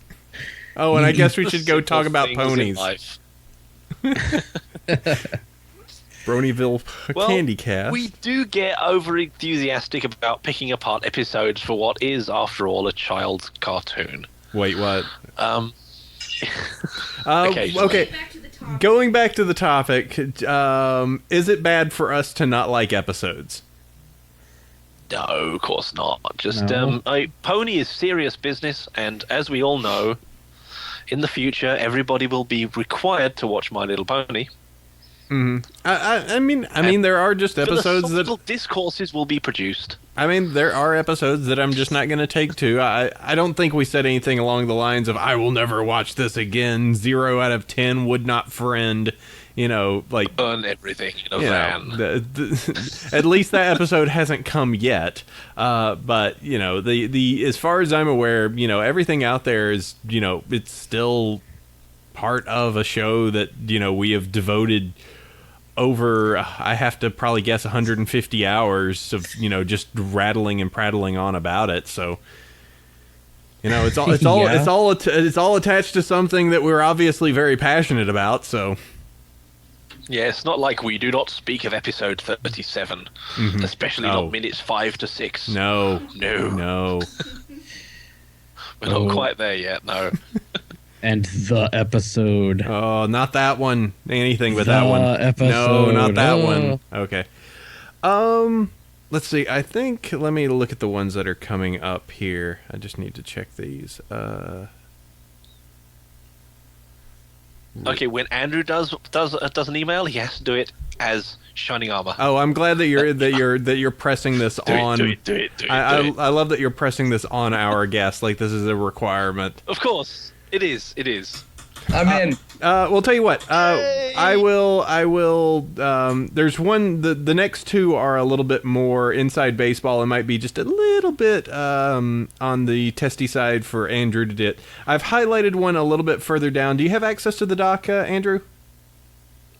Oh, and I guess we should go talk about Simple things in ponies. life. Bronyville Well, Candy Cast. we do get over enthusiastic about picking apart episodes for what is, after all, a child's cartoon. Wait, what? Occasionally. Okay. Back to the top. Going back to the topic, is it bad for us to not like episodes? No, of course not. Just No. Pony is serious business, and as we all know, in the future, everybody will be required to watch My Little Pony. I mean, there are just episodes that Philosophical discourses will be produced. there are episodes that I'm just not going to take to. I don't think we said anything along the lines of I will never watch this again. 0 out of 10 would not friend. You know, like Burn everything in a you van. know, at least that episode hasn't come yet. But you know, the as far as I'm aware, you know, everything out there is, you know, it's still part of a show that, you know, we have devoted over, I have to probably guess 150 hours of, you know, just rattling and prattling on about it. So, you know, it's all Yeah. it's all attached to something that we're obviously very passionate about. So. Yeah, it's not like we do not speak of episode 37, especially Oh. not minutes 5 to 6. No. No. We're Oh. not quite there yet, no. and the episode. Oh, not that one. Anything but that The one. No, episode. not that Oh. one. Okay. Let's see. I think let me look at the ones that are coming up here. I just need to check these. Okay, when Andrew does an email, he has to do it as Shining Armor. Oh, I'm glad that you're pressing this on. Do it. I love that you're pressing this on our guest like this is a requirement. Of course, it is. I'm in. Well, tell you what. I will. There's one. The next two are a little bit more inside baseball. It might be just a little bit on the testy side for Andrew to get. I've highlighted one a little bit further down. Do you have access to the doc, Andrew?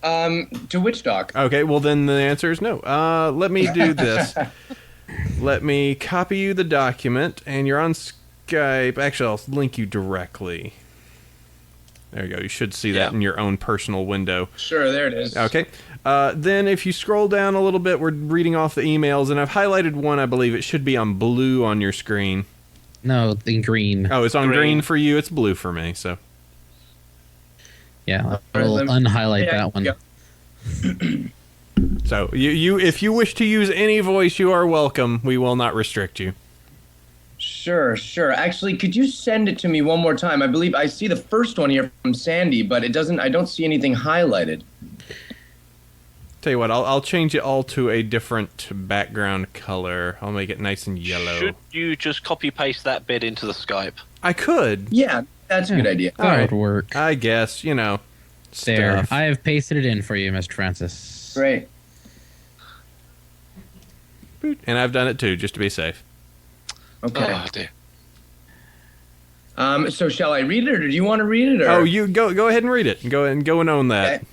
To which doc? Okay. Well, then the answer is no. Let me do this. Let me copy you the document, and you're on Skype. Actually, I'll link you directly. There you go. You should see that in your own personal window. Sure, there it is. Okay. Then if you scroll down a little bit, we're reading off the emails, and I've highlighted one. I believe it should be on blue on your screen. No, the green. Oh, it's on green for you. It's blue for me. So. Yeah, I'll unhighlight that one. So you if you wish to use any voice, you are welcome. We will not restrict you. Sure. Actually, could you send it to me one more time? I believe I see the first one here from Sandy, but it doesn't. I don't see anything highlighted. Tell you what, I'll change it all to a different background color. I'll make it nice and yellow. Should you just copy paste that bit into the Skype? I could. Yeah, that's a good idea. That would work. I guess, There. stuff. I have pasted it in for you, Mr. Francis. Great. And I've done it too, just to be safe. Okay. Oh, dear. So shall I read it, or do you want to read it? Or? Oh, you go ahead and read it. Go and own that.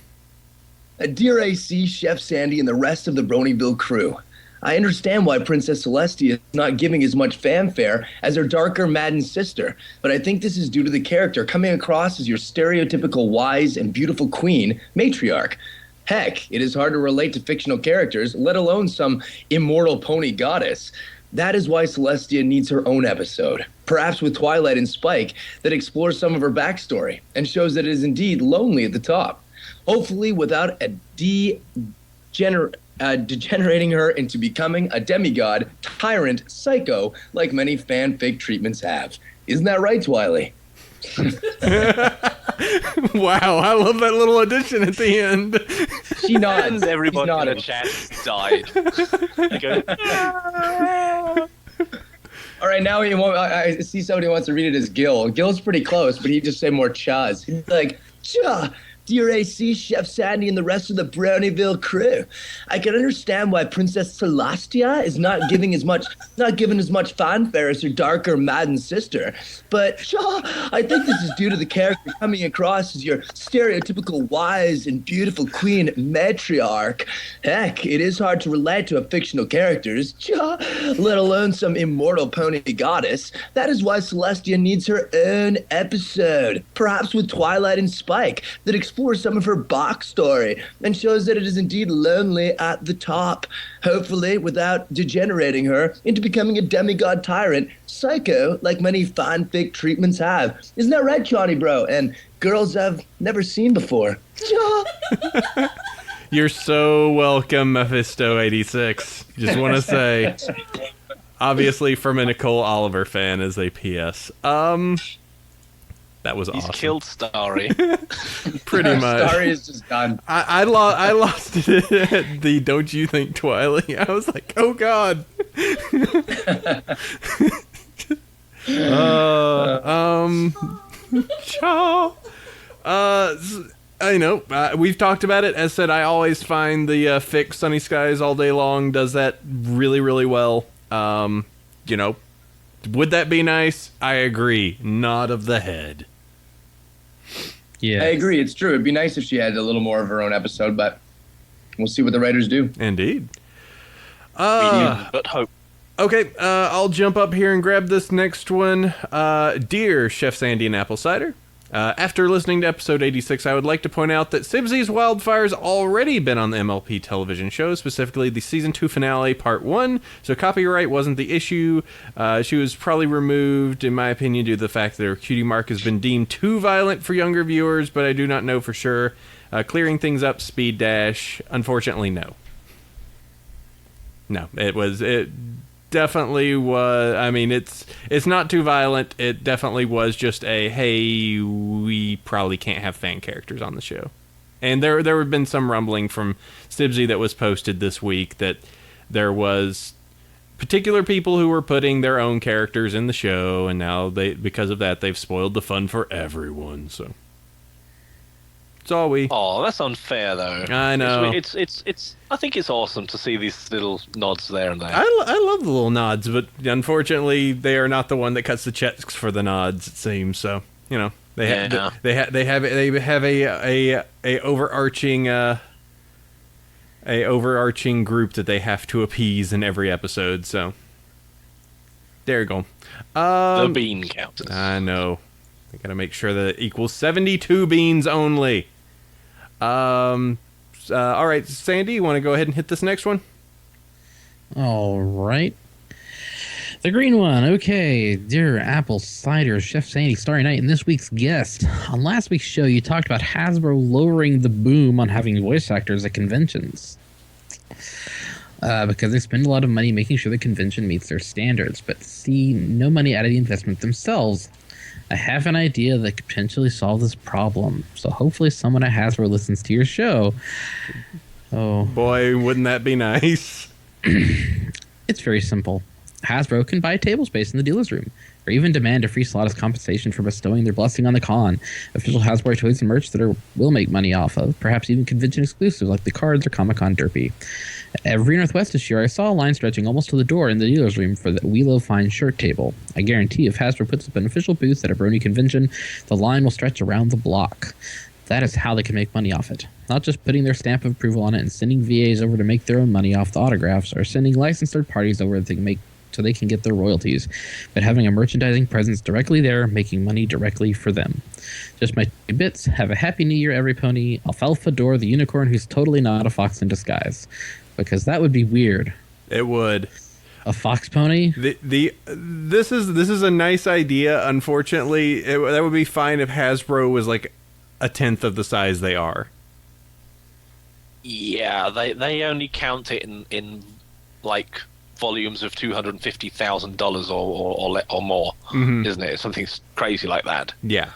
Okay. Dear AC, Chef Sandy, and the rest of the Bronyville crew. I understand why Princess Celestia is not giving as much fanfare as her darker, maddened sister, but I think this is due to the character coming across as your stereotypical wise and beautiful queen, matriarch. Heck, it is hard to relate to fictional characters, let alone some immortal pony goddess. That is why Celestia needs her own episode, perhaps with Twilight and Spike, that explores some of her backstory and shows that it is indeed lonely at the top. Hopefully without degenerating her into becoming a demigod, tyrant, psycho, like many fanfic treatments have. Isn't that right, Twiley? Wow, I love that little addition at the end. She nods. And everybody in the She's chat died. They go, All right, now I see somebody wants to read it as Gil. Gil's pretty close, but he just say more chaz. He's like, cha. Dear AC, Chef Sandy, and the rest of the Brownieville crew, I can understand why Princess Celestia is not given as much fanfare as her darker, maddened sister. But I think this is due to the character coming across as your stereotypical wise and beautiful queen matriarch. Heck, it is hard to relate to a fictional characters, let alone some immortal pony goddess. That is why Celestia needs her own episode, perhaps with Twilight and Spike, that explores some of her backstory and shows that it is indeed lonely at the top, hopefully without degenerating her into becoming a demigod tyrant, psycho, like many fanfic treatments have. Isn't that right, Johnny bro? And girls I've never seen before. You're so welcome, Mephisto86. Just want to say, obviously from a Nicole Oliver fan as a PS. That was he's awesome. killed Starry. Pretty much. Starry is just done. I lost it at the Don't You Think Twilight. I was like, oh god. Ciao. I know. We've talked about it. As said, I always find the fic Sunny Skies All Day Long does that really, really well. Would that be nice? I agree. Nod of the head. Yeah. I agree. It's true. It'd be nice if she had a little more of her own episode, but we'll see what the writers do. Indeed. But hope. Okay, I'll jump up here and grab this next one. Dear Chef Sandy and Apple Cider, after listening to episode 86, I would like to point out that Sibsy's Wildfire's already been on the MLP television show, specifically the season 2 finale, part 1, so copyright wasn't the issue. She was probably removed, in my opinion, due to the fact that her cutie mark has been deemed too violent for younger viewers, but I do not know for sure. Clearing things up, speed dash, unfortunately, no. No, it definitely was. I mean, it's not too violent. It definitely was just a, hey, we probably can't have fan characters on the show. And there have been some rumbling from Sibsy that was posted this week that there was particular people who were putting their own characters in the show, and now because of that they've spoiled the fun for everyone. So That's all we. Oh, that's unfair, though. I know. It's. I think it's awesome to see these little nods there and there. I love the little nods, but unfortunately, they are not the one that cuts the checks for the nods. It seems so. You know, they have a overarching group that they have to appease in every episode. So there you go. The bean counters. I know. I gotta make sure that it equals 72 beans only. All right, Sandy, you want to go ahead and hit this next one? All right. The green one. Okay. Dear Apple Cider, Chef Sandy, Starry Night, and this week's guest. On last week's show, you talked about Hasbro lowering the boom on having voice actors at conventions. Because they spend a lot of money making sure the convention meets their standards, but see no money out of the investment themselves. I have an idea that could potentially solve this problem, so hopefully someone at Hasbro listens to your show. Oh boy, wouldn't that be nice? It's very simple. Hasbro can buy table space in the dealer's room, or even demand a free slot as compensation for bestowing their blessing on the con. Official Hasbro toys and merch that will make money off of, perhaps even convention exclusives like the cards or Comic-Con Derpy. Every Northwest this year, I saw a line stretching almost to the door in the dealer's room for the We Love Fine shirt table. I guarantee if Hasbro puts up an official booth at a Brony convention, the line will stretch around the block. That is how they can make money off it. Not just putting their stamp of approval on it and sending VAs over to make their own money off the autographs, or sending licensed third parties over so they can get their royalties, but having a merchandising presence directly there, making money directly for them. Just my 2 bits. Have a happy new year, every pony. Alfalfa Door, the unicorn who's totally not a fox in disguise. Because that would be weird. It would. A fox pony? This is a nice idea. Unfortunately, that would be fine if Hasbro was like a tenth of the size they are. Yeah, they only count it in like volumes of $250,000 or more, isn't it? Something crazy like that. Yeah.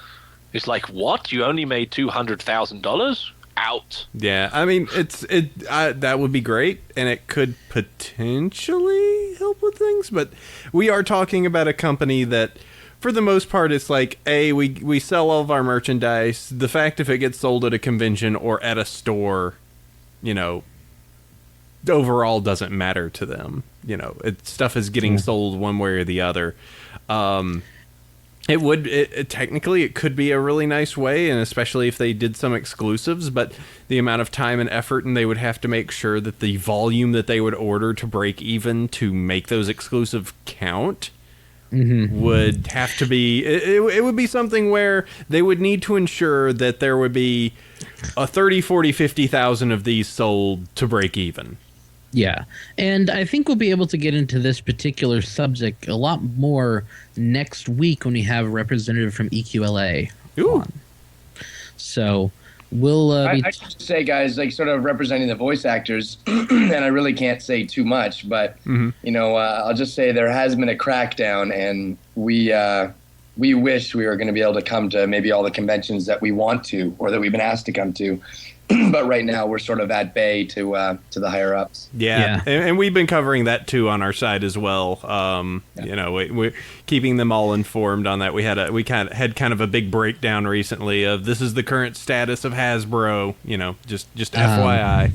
It's like, what? You only made $200,000? Out. Yeah, I mean, that would be great, and it could potentially help with things, but we are talking about a company that, for the most part, it's like, we sell all of our merchandise. The fact if it gets sold at a convention or at a store, you know, overall doesn't matter to them. You know, stuff is getting sold one way or the other. Technically, it could be a really nice way, and especially if they did some exclusives, but the amount of time and effort, and they would have to make sure that the volume that they would order to break even to make those exclusive count would have to be, it would be something where they would need to ensure that there would be a 30, 40, 50,000 of these sold to break even. Yeah, and I think we'll be able to get into this particular subject a lot more next week when we have a representative from EQLA on. So we'll I should say, guys, like sort of representing the voice actors, and I really can't say too much, but you know, I'll just say there has been a crackdown, and we wish we were going to be able to come to maybe all the conventions that we want to, or that we've been asked to come to. But right now we're sort of at bay to the higher ups. Yeah. And we've been covering that too on our side as well. You know, we're keeping them all informed on that. We had kind of a big breakdown recently of this is the current status of Hasbro. You know, just FYI.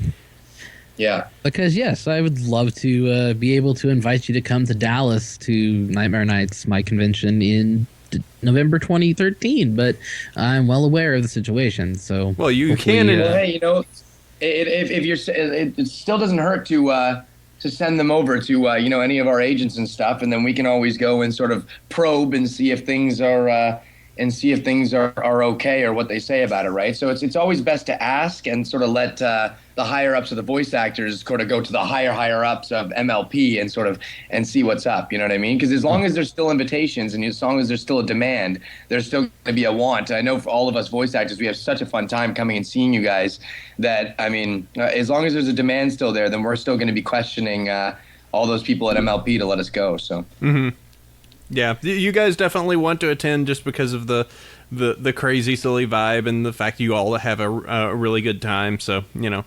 Yeah. Because yes, I would love to be able to invite you to come to Dallas to Nightmare Nights, my convention in November 2013, but I'm well aware of the situation. So, well, you can. Hey, you know, if you're, it still doesn't hurt to send them over to you know, any of our agents and stuff, and then we can always go and sort of probe and see if things are okay or what they say about it, right? So it's always best to ask and sort of let the higher ups of the voice actors sort of go to the higher ups of MLP and sort of and see what's up. You know what I mean? Because as long as there's still invitations and as long as there's still a demand, there's still going to be a want. I know for all of us voice actors, we have such a fun time coming and seeing you guys that, I mean, as long as there's a demand still there, then we're still going to be questioning all those people at MLP to let us go. So. Yeah, you guys definitely want to attend just because of the crazy, silly vibe and the fact you all have a really good time. So, you know.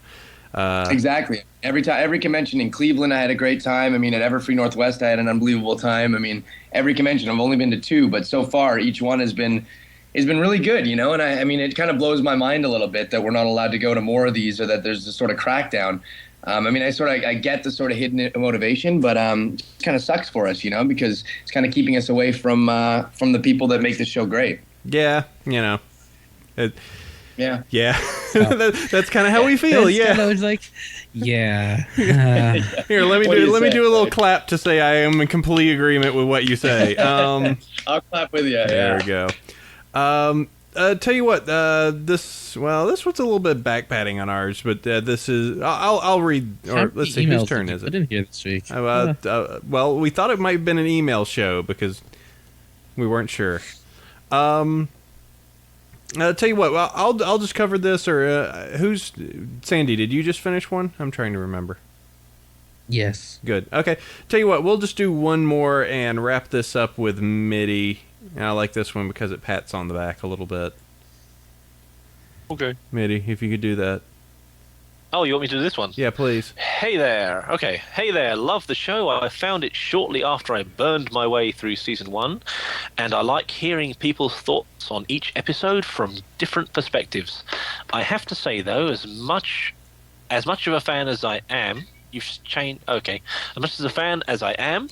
Exactly. Every convention in Cleveland, I had a great time. I mean, at Everfree Northwest, I had an unbelievable time. I mean, every convention, I've only been to 2, but so far each one has been has been really good, you know. And I mean, it kind of blows my mind a little bit that we're not allowed to go to more of these, or that there's this sort of crackdown. I mean, I get the sort of hidden motivation, but it kind of sucks for us, you know, because it's kind of keeping us away from the people that make this show great. Yeah, you know. Yeah. That's kind of how we feel. I was like, yeah. Here, let me do a little clap to say I am in complete agreement with what you say. I'll clap with you. There we go. Tell you what, this one's a little bit backpatting on ours, but this is I'll read. Or let's see, whose turn is it? I didn't hear this week. Well, we thought it might have been an email show because we weren't sure. Tell you what, well, I'll just cover this. Or who's Sandy? Did you just finish one? I'm trying to remember. Yes. Good. Okay. Tell you what, we'll just do one more and wrap this up with MIDI. And I like this one because it pats on the back a little bit. Okay. MIDI, if you could do that. Oh, you want me to do this one? Yeah, please. Hey there. Okay. Hey there. Love the show. I found it shortly after I burned my way through season 1, and I like hearing people's thoughts on each episode from different perspectives. I have to say, though, as much of a fan as I am, as much as a fan as I am,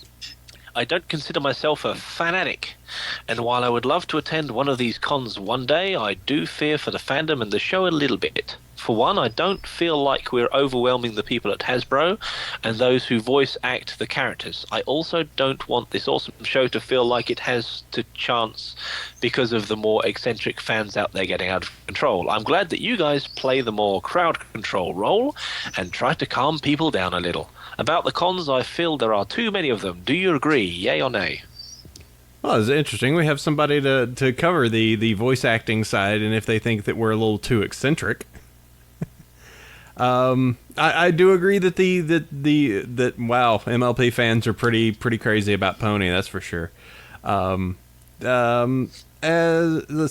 I don't consider myself a fanatic. And while I would love to attend one of these cons one day, I do fear for the fandom and the show a little bit. For one, I don't feel like we're overwhelming the people at Hasbro and those who voice act the characters. I also don't want this awesome show to feel like it has to chance because of the more eccentric fans out there getting out of control. I'm glad that you guys play the more crowd control role and try to calm people down a little. About the cons, I feel there are too many of them. Do you agree? Yay or nay? Well, it's interesting. We have somebody to cover the voice acting side, and if they think that we're a little too eccentric. I do agree that wow, MLP fans are pretty crazy about Pony, that's for sure. Let's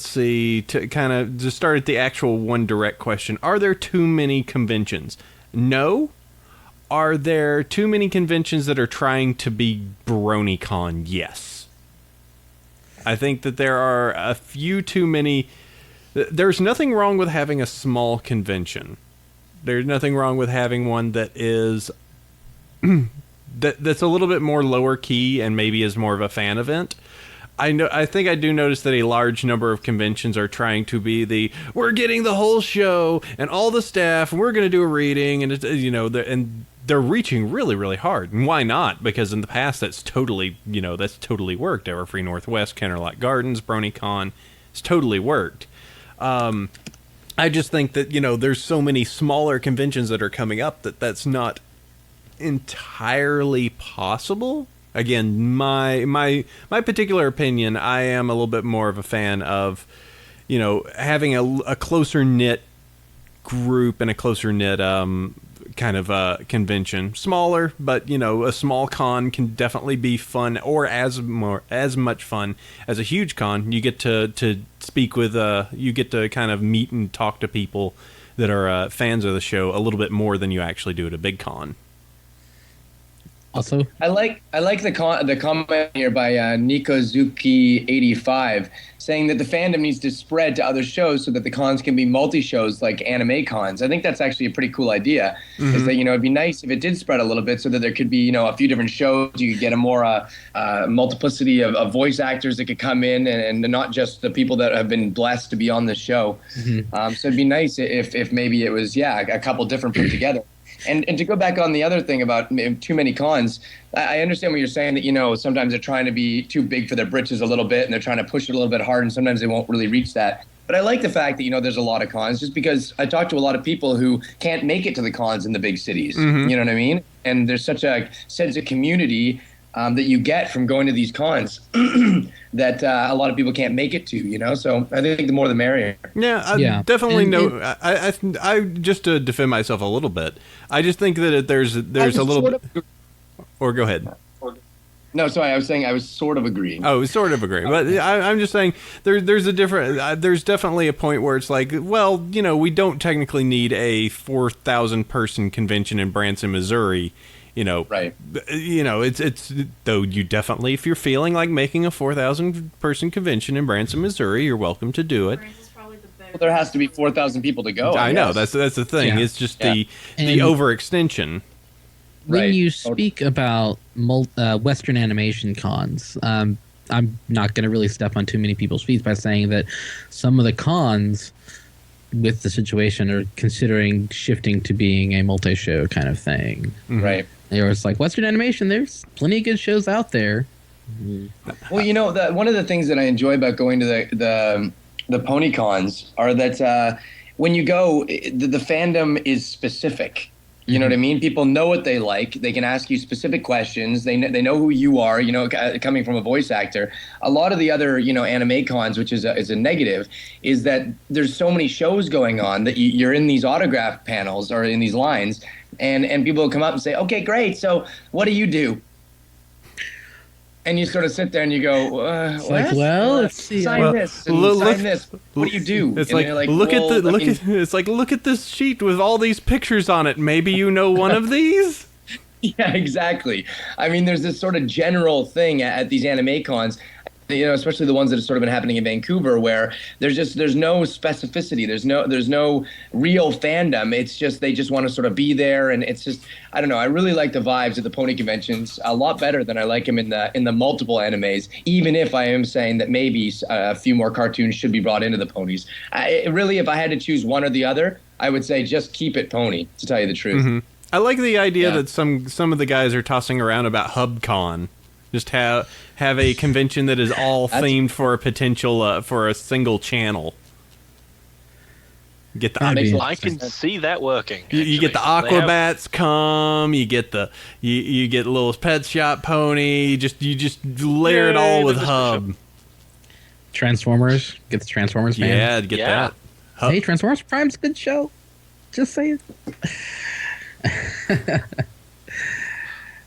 see, to kind of just start at the actual one direct question: are there too many conventions? No. Are there too many conventions that are trying to be BronyCon? Yes. I think that there are a few too many. There's nothing wrong with having a small convention. There's nothing wrong with having one that is that's a little bit more lower key and maybe is more of a fan event. I think I do notice that a large number of conventions are trying to be we're getting the whole show and all the staff and we're going to do a reading, and they're reaching really, really hard. And why not? Because in the past that's totally worked. Everfree Northwest, Kennerlot Gardens, BronyCon, it's totally worked. I just think that, there's so many smaller conventions that are coming up that's not entirely possible. Again, my particular opinion, I am a little bit more of a fan of, having a closer knit group and a closer knit kind of convention. Smaller, but a small con can definitely be fun, or as much fun as a huge con. You get to speak with you get to kind of meet and talk to people that are fans of the show a little bit more than you actually do at a big con. Also, I like the comment here by Nikozuki85 saying that the fandom needs to spread to other shows so that the cons can be multi-shows like anime cons. I think that's actually a pretty cool idea. Mm-hmm. Is that it'd be nice if it did spread a little bit so that there could be a few different shows. You could get a more multiplicity of voice actors that could come in and not just the people that have been blessed to be on the show. Mm-hmm. So it'd be nice if maybe it was a couple different put together. And to go back on the other thing about too many cons, I understand what you're saying, that, sometimes they're trying to be too big for their britches a little bit and they're trying to push it a little bit hard and sometimes they won't really reach that. But I like the fact that, there's a lot of cons just because I talk to a lot of people who can't make it to the cons in the big cities. Mm-hmm. You know what I mean? And there's such a sense of community that you get from going to these cons that a lot of people can't make it to, so I think the more the merrier. Yeah, definitely. I just to defend myself a little bit, I just think that there's a little bit. Or go ahead. No, sorry, I was saying I was sort of agreeing. Oh, sort of agreeing, but I'm just saying there's a different. There's definitely a point where it's like, well, we don't technically need a 4,000 person convention in Branson, Missouri, Right. It's though you definitely, if you're feeling like making a 4,000 person convention in Branson, Missouri, you're welcome to do it. France is probably the better. Well, there has to be 4,000 people to go. I know guess. that's the thing. Yeah. It's just Yeah. the And- overextension. When Right. you speak about Western animation cons, I'm not going to really step on too many people's feet by saying that some of the cons with the situation are considering shifting to being a multi-show kind of thing. Right. They were like, Western animation, there's plenty of good shows out there. Well, one of the things that I enjoy about going to the pony cons are that when you go, the fandom is specific. You know what I mean? People know what they like. They can ask you specific questions. They know who you are. Coming from a voice actor. A lot of the other anime cons, which is a negative, is that there's so many shows going on that you're in these autograph panels or in these lines, and people will come up and say, "Okay, great. So what do you do?" And you sort of sit there and you go, It's what? like, well, let's see. Sign Well, this and look- sign this. What do you do? It's And like, they're look well, at the I look mean, at it's like look at this sheet with all these pictures on it. Maybe you know one of these. Yeah, exactly. I mean, there's this sort of general thing at these anime cons, especially the ones that have sort of been happening in Vancouver, where there's no specificity. There's no real fandom. It's just they just want to sort of be there, and it's just I don't know. I really like the vibes at the pony conventions a lot better than I like them in the multiple animes. Even if I am saying that maybe a few more cartoons should be brought into the ponies. Really, if I had to choose one or the other, I would say just keep it pony. To tell you the truth. I like the idea Yeah. that some of the guys are tossing around about HubCon. Just have a convention that is all themed for a potential for a single channel. Get the That'd be I can see that working. you get the actually. They have- Aquabats come. You get you get Little Pet Shop Pony. You just layer it Yay, all the with Mr. Hub. Transformers. Get the Transformers fan. Yeah, get Yeah. that. Hub. Hey, Transformers Prime's a good show. Just saying.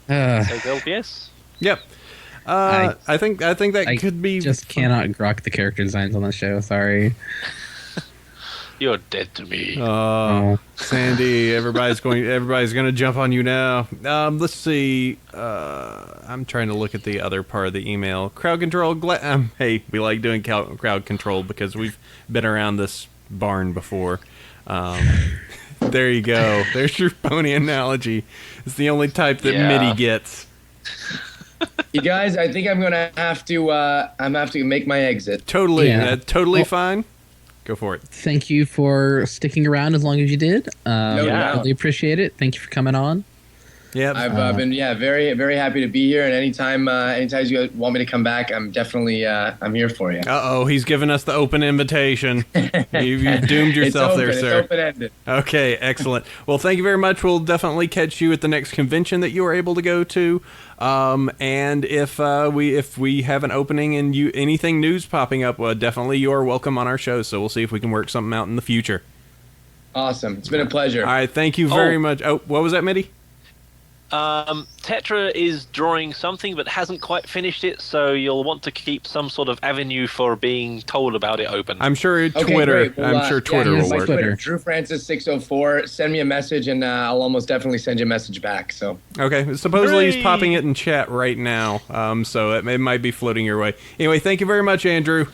Yes. Yep. I think that I could be just cannot grok the character designs on the show. Sorry. You're dead to me. Oh. Sandy, everybody's gonna jump on you now. Let's see. I'm trying to look at the other part of the email. Crowd control. Hey, we like doing crowd control because we've been around this barn before. There you go. There's your pony analogy. It's the only type that Yeah. MIDI gets. You guys, I think I'm gonna have to make my exit. Totally, Yeah. totally Well- fine. Go for it. Thank you for sticking around as long as you did. No doubt. Really appreciate it. Thank you for coming on. Yep. I've been very very happy to be here, and anytime you guys want me to come back, I'm definitely I'm here for you. Uh-oh, he's giving us the open invitation. You've doomed yourself there, sir. It's open-ended. Okay, excellent. Well, thank you very much. We'll definitely catch you at the next convention that you are able to go to. And if we have an opening and anything news popping up, definitely you are welcome on our show. So we'll see if we can work something out in the future. Awesome. It's been a pleasure. All right, thank you very much. Oh, what was that, Mitty? Tetra is drawing something but hasn't quite finished it, so you'll want to keep some sort of avenue for being told about it open. I'm sure Okay, Twitter. great. Well, I'm sure Twitter here's will my work. Twitter. Drew Francis 604. Send me a message, and I'll almost definitely send you a message back. So Okay, supposedly he's Hooray! popping it in chat right now. So it might be floating your way. Anyway, thank you very much, Andrew.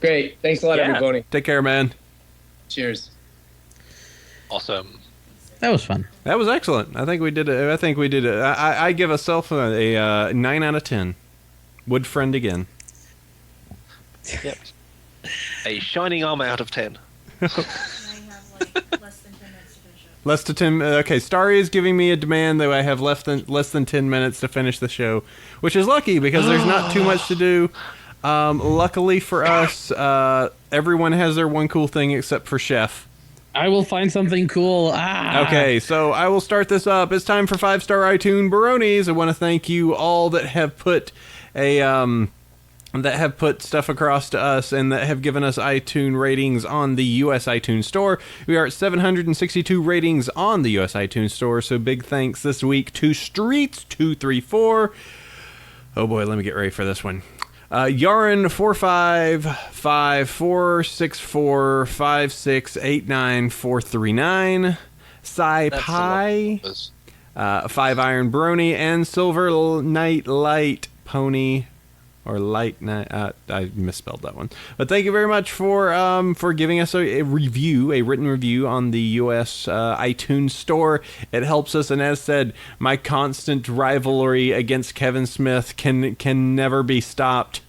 great. Thanks a lot, Yeah. everybody. Take care, man. Cheers. Awesome. That was fun. That was excellent. I think we did it. I give myself a 9 out of 10. Would friend again. Yep. A shining arm out of 10. And I have like less than 10 minutes to finish up. Less to 10. Okay, Starry is giving me a demand that I have less than 10 minutes to finish the show, which is lucky because there's not too much to do. Luckily for us, everyone has their one cool thing except for Chef. I will find something cool. Okay, so I will start this up. It's time for 5-star iTunes Baronis. I want to thank you all that have put stuff across to us and that have given us iTunes ratings on the US iTunes Store. We are at 762 ratings on the US iTunes Store, so big thanks this week to Streets234. Oh boy, let me get ready for this one. Yarin45546456894339. Sai That's a lot Pai. of numbers. Five Iron Brony, and Silver Knight Light Pony. Or light night. I misspelled that one. But thank you very much for giving us a review, a written review on the U.S. iTunes store. It helps us, and as said, my constant rivalry against Kevin Smith can never be stopped.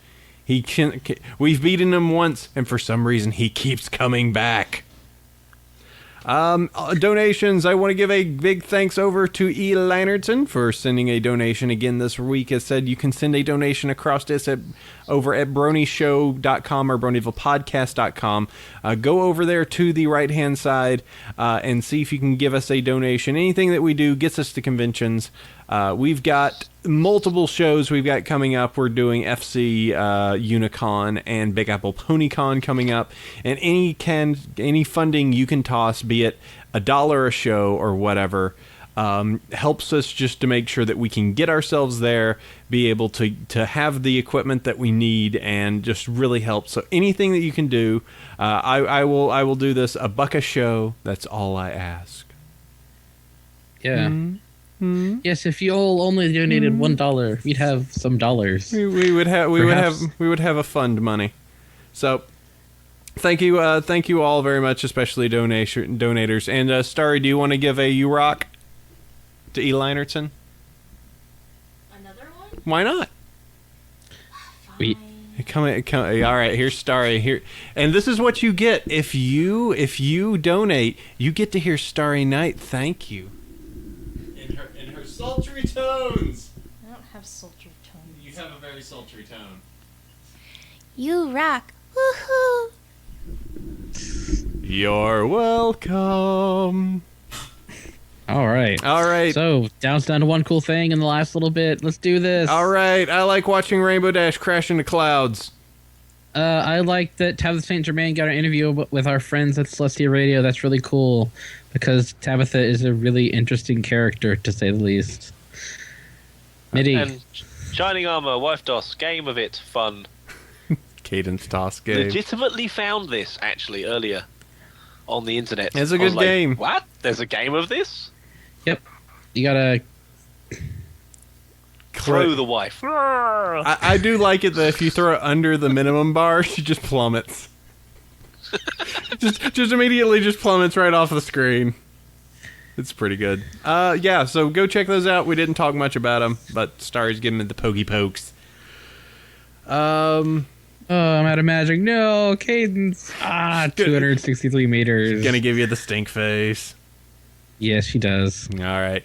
We've beaten him once, and for some reason he keeps coming back. Donations. I want to give a big thanks over to E. Lannerton for sending a donation again this week. As said, you can send a donation across this over at bronieshow.com or bronyvillepodcast.com. Go over there to the right-hand side and see if you can give us a donation. Anything that we do gets us to conventions. We've got multiple shows we've got coming up. We're doing FC Unicon and Big Apple PonyCon coming up. And any funding you can toss, be it $1 a show or whatever, helps us just to make sure that we can get ourselves there, be able to have the equipment that we need, and just really helps. So anything that you can do, I will do this $1 a show. That's all I ask. Yeah. Mm-hmm. Yes, if you all only donated $1, we'd have some dollars. We would have a fund money. So thank you all very much, especially donators. And Starry, do you want to give a "You Rock" to E. Linerton? Another one? Why not? We Come. All right, here's Starry here, and this is what you get if you donate. You get to hear Starry Night. Thank you. In her sultry tones. I don't have sultry tones. You have a very sultry tone. You rock. Woohoo! You're welcome. All right. So down to one cool thing in the last little bit. Let's do this. All right. I like watching Rainbow Dash crash into clouds. I like that Tabitha St. Germain got an interview with our friends at Celestia Radio. That's really cool because Tabitha is a really interesting character, to say the least. Mitty. And Shining Armor, Wife DOS, game of it, fun. Cadence Toss game. Legitimately found this, actually, earlier on the internet. It's a good game. What? There's a game of this? Yep. You gotta throw the wife. I do like it that if you throw it under the minimum bar, she just plummets. just immediately just plummets right off the screen. It's pretty good. Yeah, so go check those out. We didn't talk much about them, but Starry's giving it the pokey pokes. Oh, I'm out of magic. No, Cadence. 263 meters. Gonna give you the stink face. Yes, she does. All right.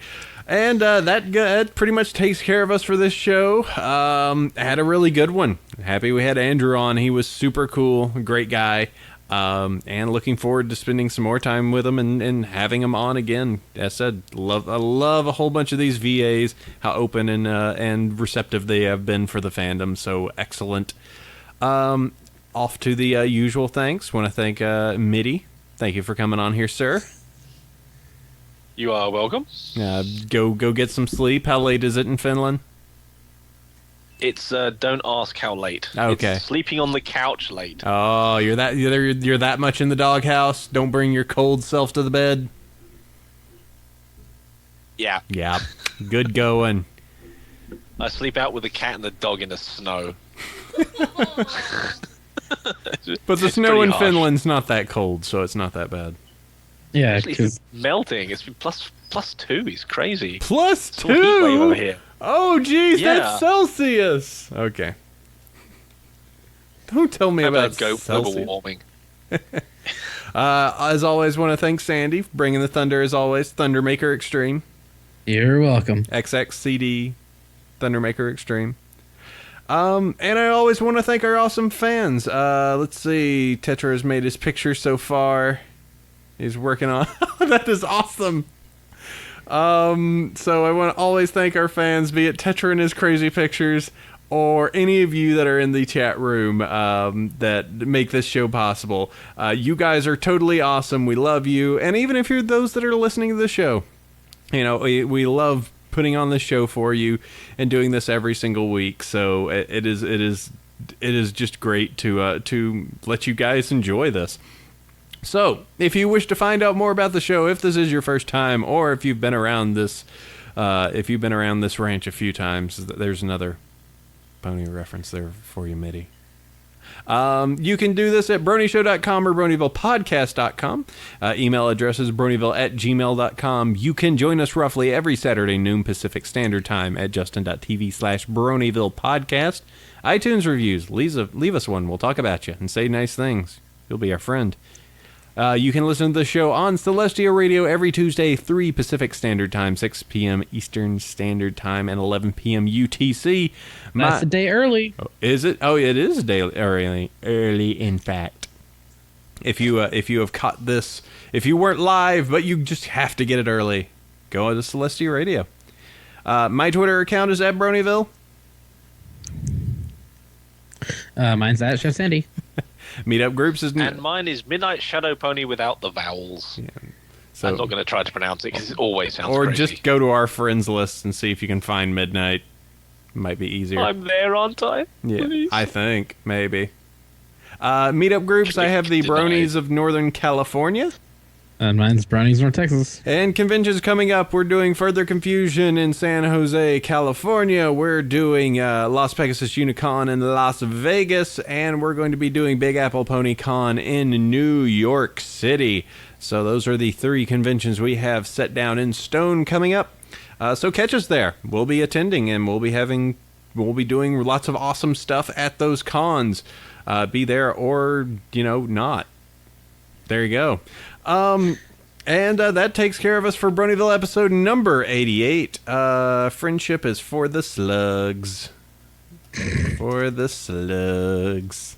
And that pretty much takes care of us for this show. Had a really good one. Happy we had Andrew on. He was super cool. Great guy. And looking forward to spending some more time with him and having him on again. As I said, I love a whole bunch of these VAs, how open and receptive they have been for the fandom. So excellent. Off to the usual thanks. Want to thank Mitty. Thank you for coming on here, sir. You are welcome. Go get some sleep. How late is it in Finland? It's don't ask how late. Okay. It's sleeping on the couch late. Oh, you're that much in the doghouse. Don't bring your cold self to the bed. Yeah. Yeah. Good going. I sleep out with the cat and the dog in the snow. But the snow in Finland's not that cold, so it's not that bad. Yeah, Actually, it's melting. It's been +2. It's crazy. +2? It's a heat wave over here. Oh, geez, Yeah. that's Celsius. Okay. Don't tell me about global Celsius. warming. As always, want to thank Sandy for bringing the thunder, as always. Thundermaker Extreme. you're welcome. XXCD Thundermaker Extreme. And I always want to thank our awesome fans. Let's see. Tetra has made his picture so far. He's working on... That is awesome. So I want to always thank our fans, be it Tetra and his crazy pictures, or any of you that are in the chat room that make this show possible. You guys are totally awesome. We love you. And even if you're those that are listening to the show, you know, we love putting on this show for you and doing this every single week. So it is just great to let you guys enjoy this. So, if you wish to find out more about the show, if this is your first time, or if you've been around this If you've been around this ranch a few times, there's another pony reference there for you, Mitty. You can do this at BronyShow.com or BronyvillePodcast.com. Email address is Bronyville@gmail.com. You can join us roughly every Saturday, noon Pacific Standard Time at Justin.tv/BronyvillePodcast. iTunes reviews. Leave us one. We'll talk about you and say nice things. You'll be our friend. You can listen to the show on Celestia Radio every Tuesday, 3 Pacific Standard Time, 6 p.m. Eastern Standard Time, and 11 p.m. UTC. That's a day early. Oh, is it? Oh, it is a day early. In fact, if you have caught this, if you weren't live but you just have to get it early, go to Celestia Radio. My Twitter account is @Bronyville. Mine's at Chef Sandy. Meetup groups is And mine is Midnight Shadow Pony without the vowels. Yeah. So, I'm not going to try to pronounce it because it always sounds or crazy. just go to our friends list and see if you can find Midnight. Might be easier. I'm there, aren't I? Yeah, Please. I think maybe. Meetup groups. I have the Bronies of Northern California. And mine's Brownies, North Texas. And conventions coming up. We're doing Further Confusion in San Jose, California. We're doing Las Pegasus Unicon in Las Vegas. And we're going to be doing Big Apple Pony Con in New York City. So those are the 3 conventions we have set down in stone coming up. So catch us there. We'll be attending and we'll be doing lots of awesome stuff at those cons. Be there or, not. There you go. And that takes care of us for Bronyville episode number 88. Friendship is for the slugs. For the slugs.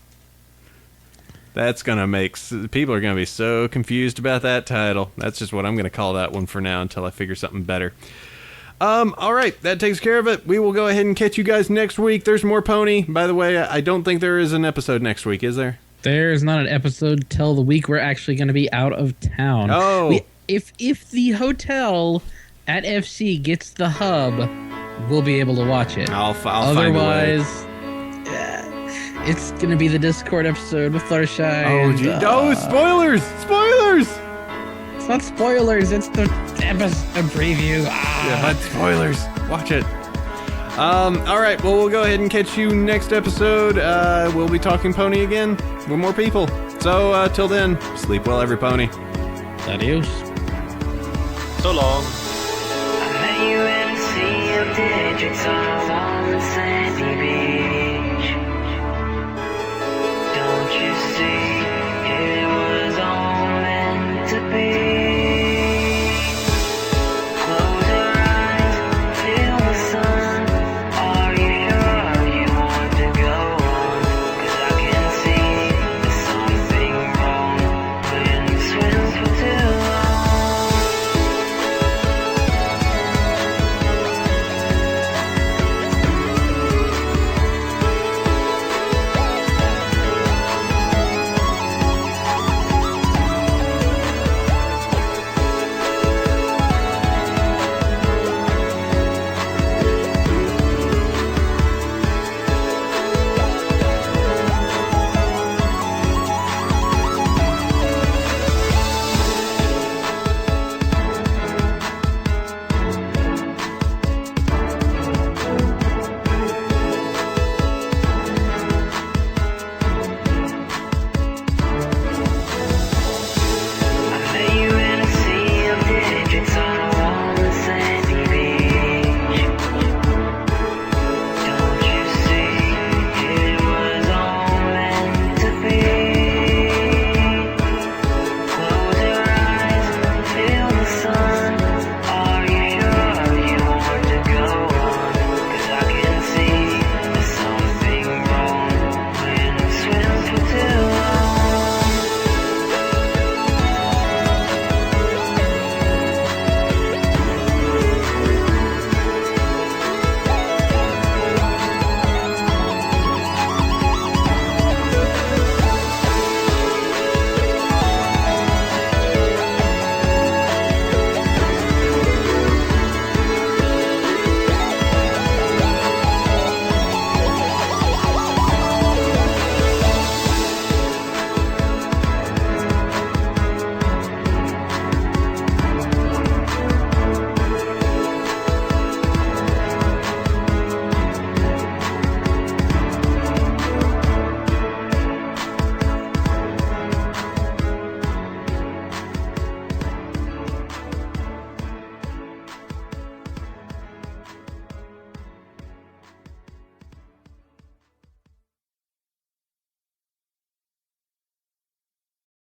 That's going to make... People are going to be so confused about that title. That's just what I'm going to call that one for now until I figure something better. All right, that takes care of it. We will go ahead and catch you guys next week. There's more pony. By the way, I don't think there is an episode next week, is there? There's not an episode till the week we're actually going to be out of town. Oh. If the hotel at FC gets the hub, we'll be able to watch it. I'll find a way. Otherwise, it's going to be the Discord episode with Fluttershy. Oh, gee. Oh, spoilers! Spoilers! It's not spoilers. It's the episode preview. Yeah, but spoilers. Watch it. All right, well, we'll go ahead and catch you next episode. We'll be talking pony again with more people. So, till then, sleep well, every pony. Adios. So long. I met you in a sea of digits on a warm sandy beach. Don't you see?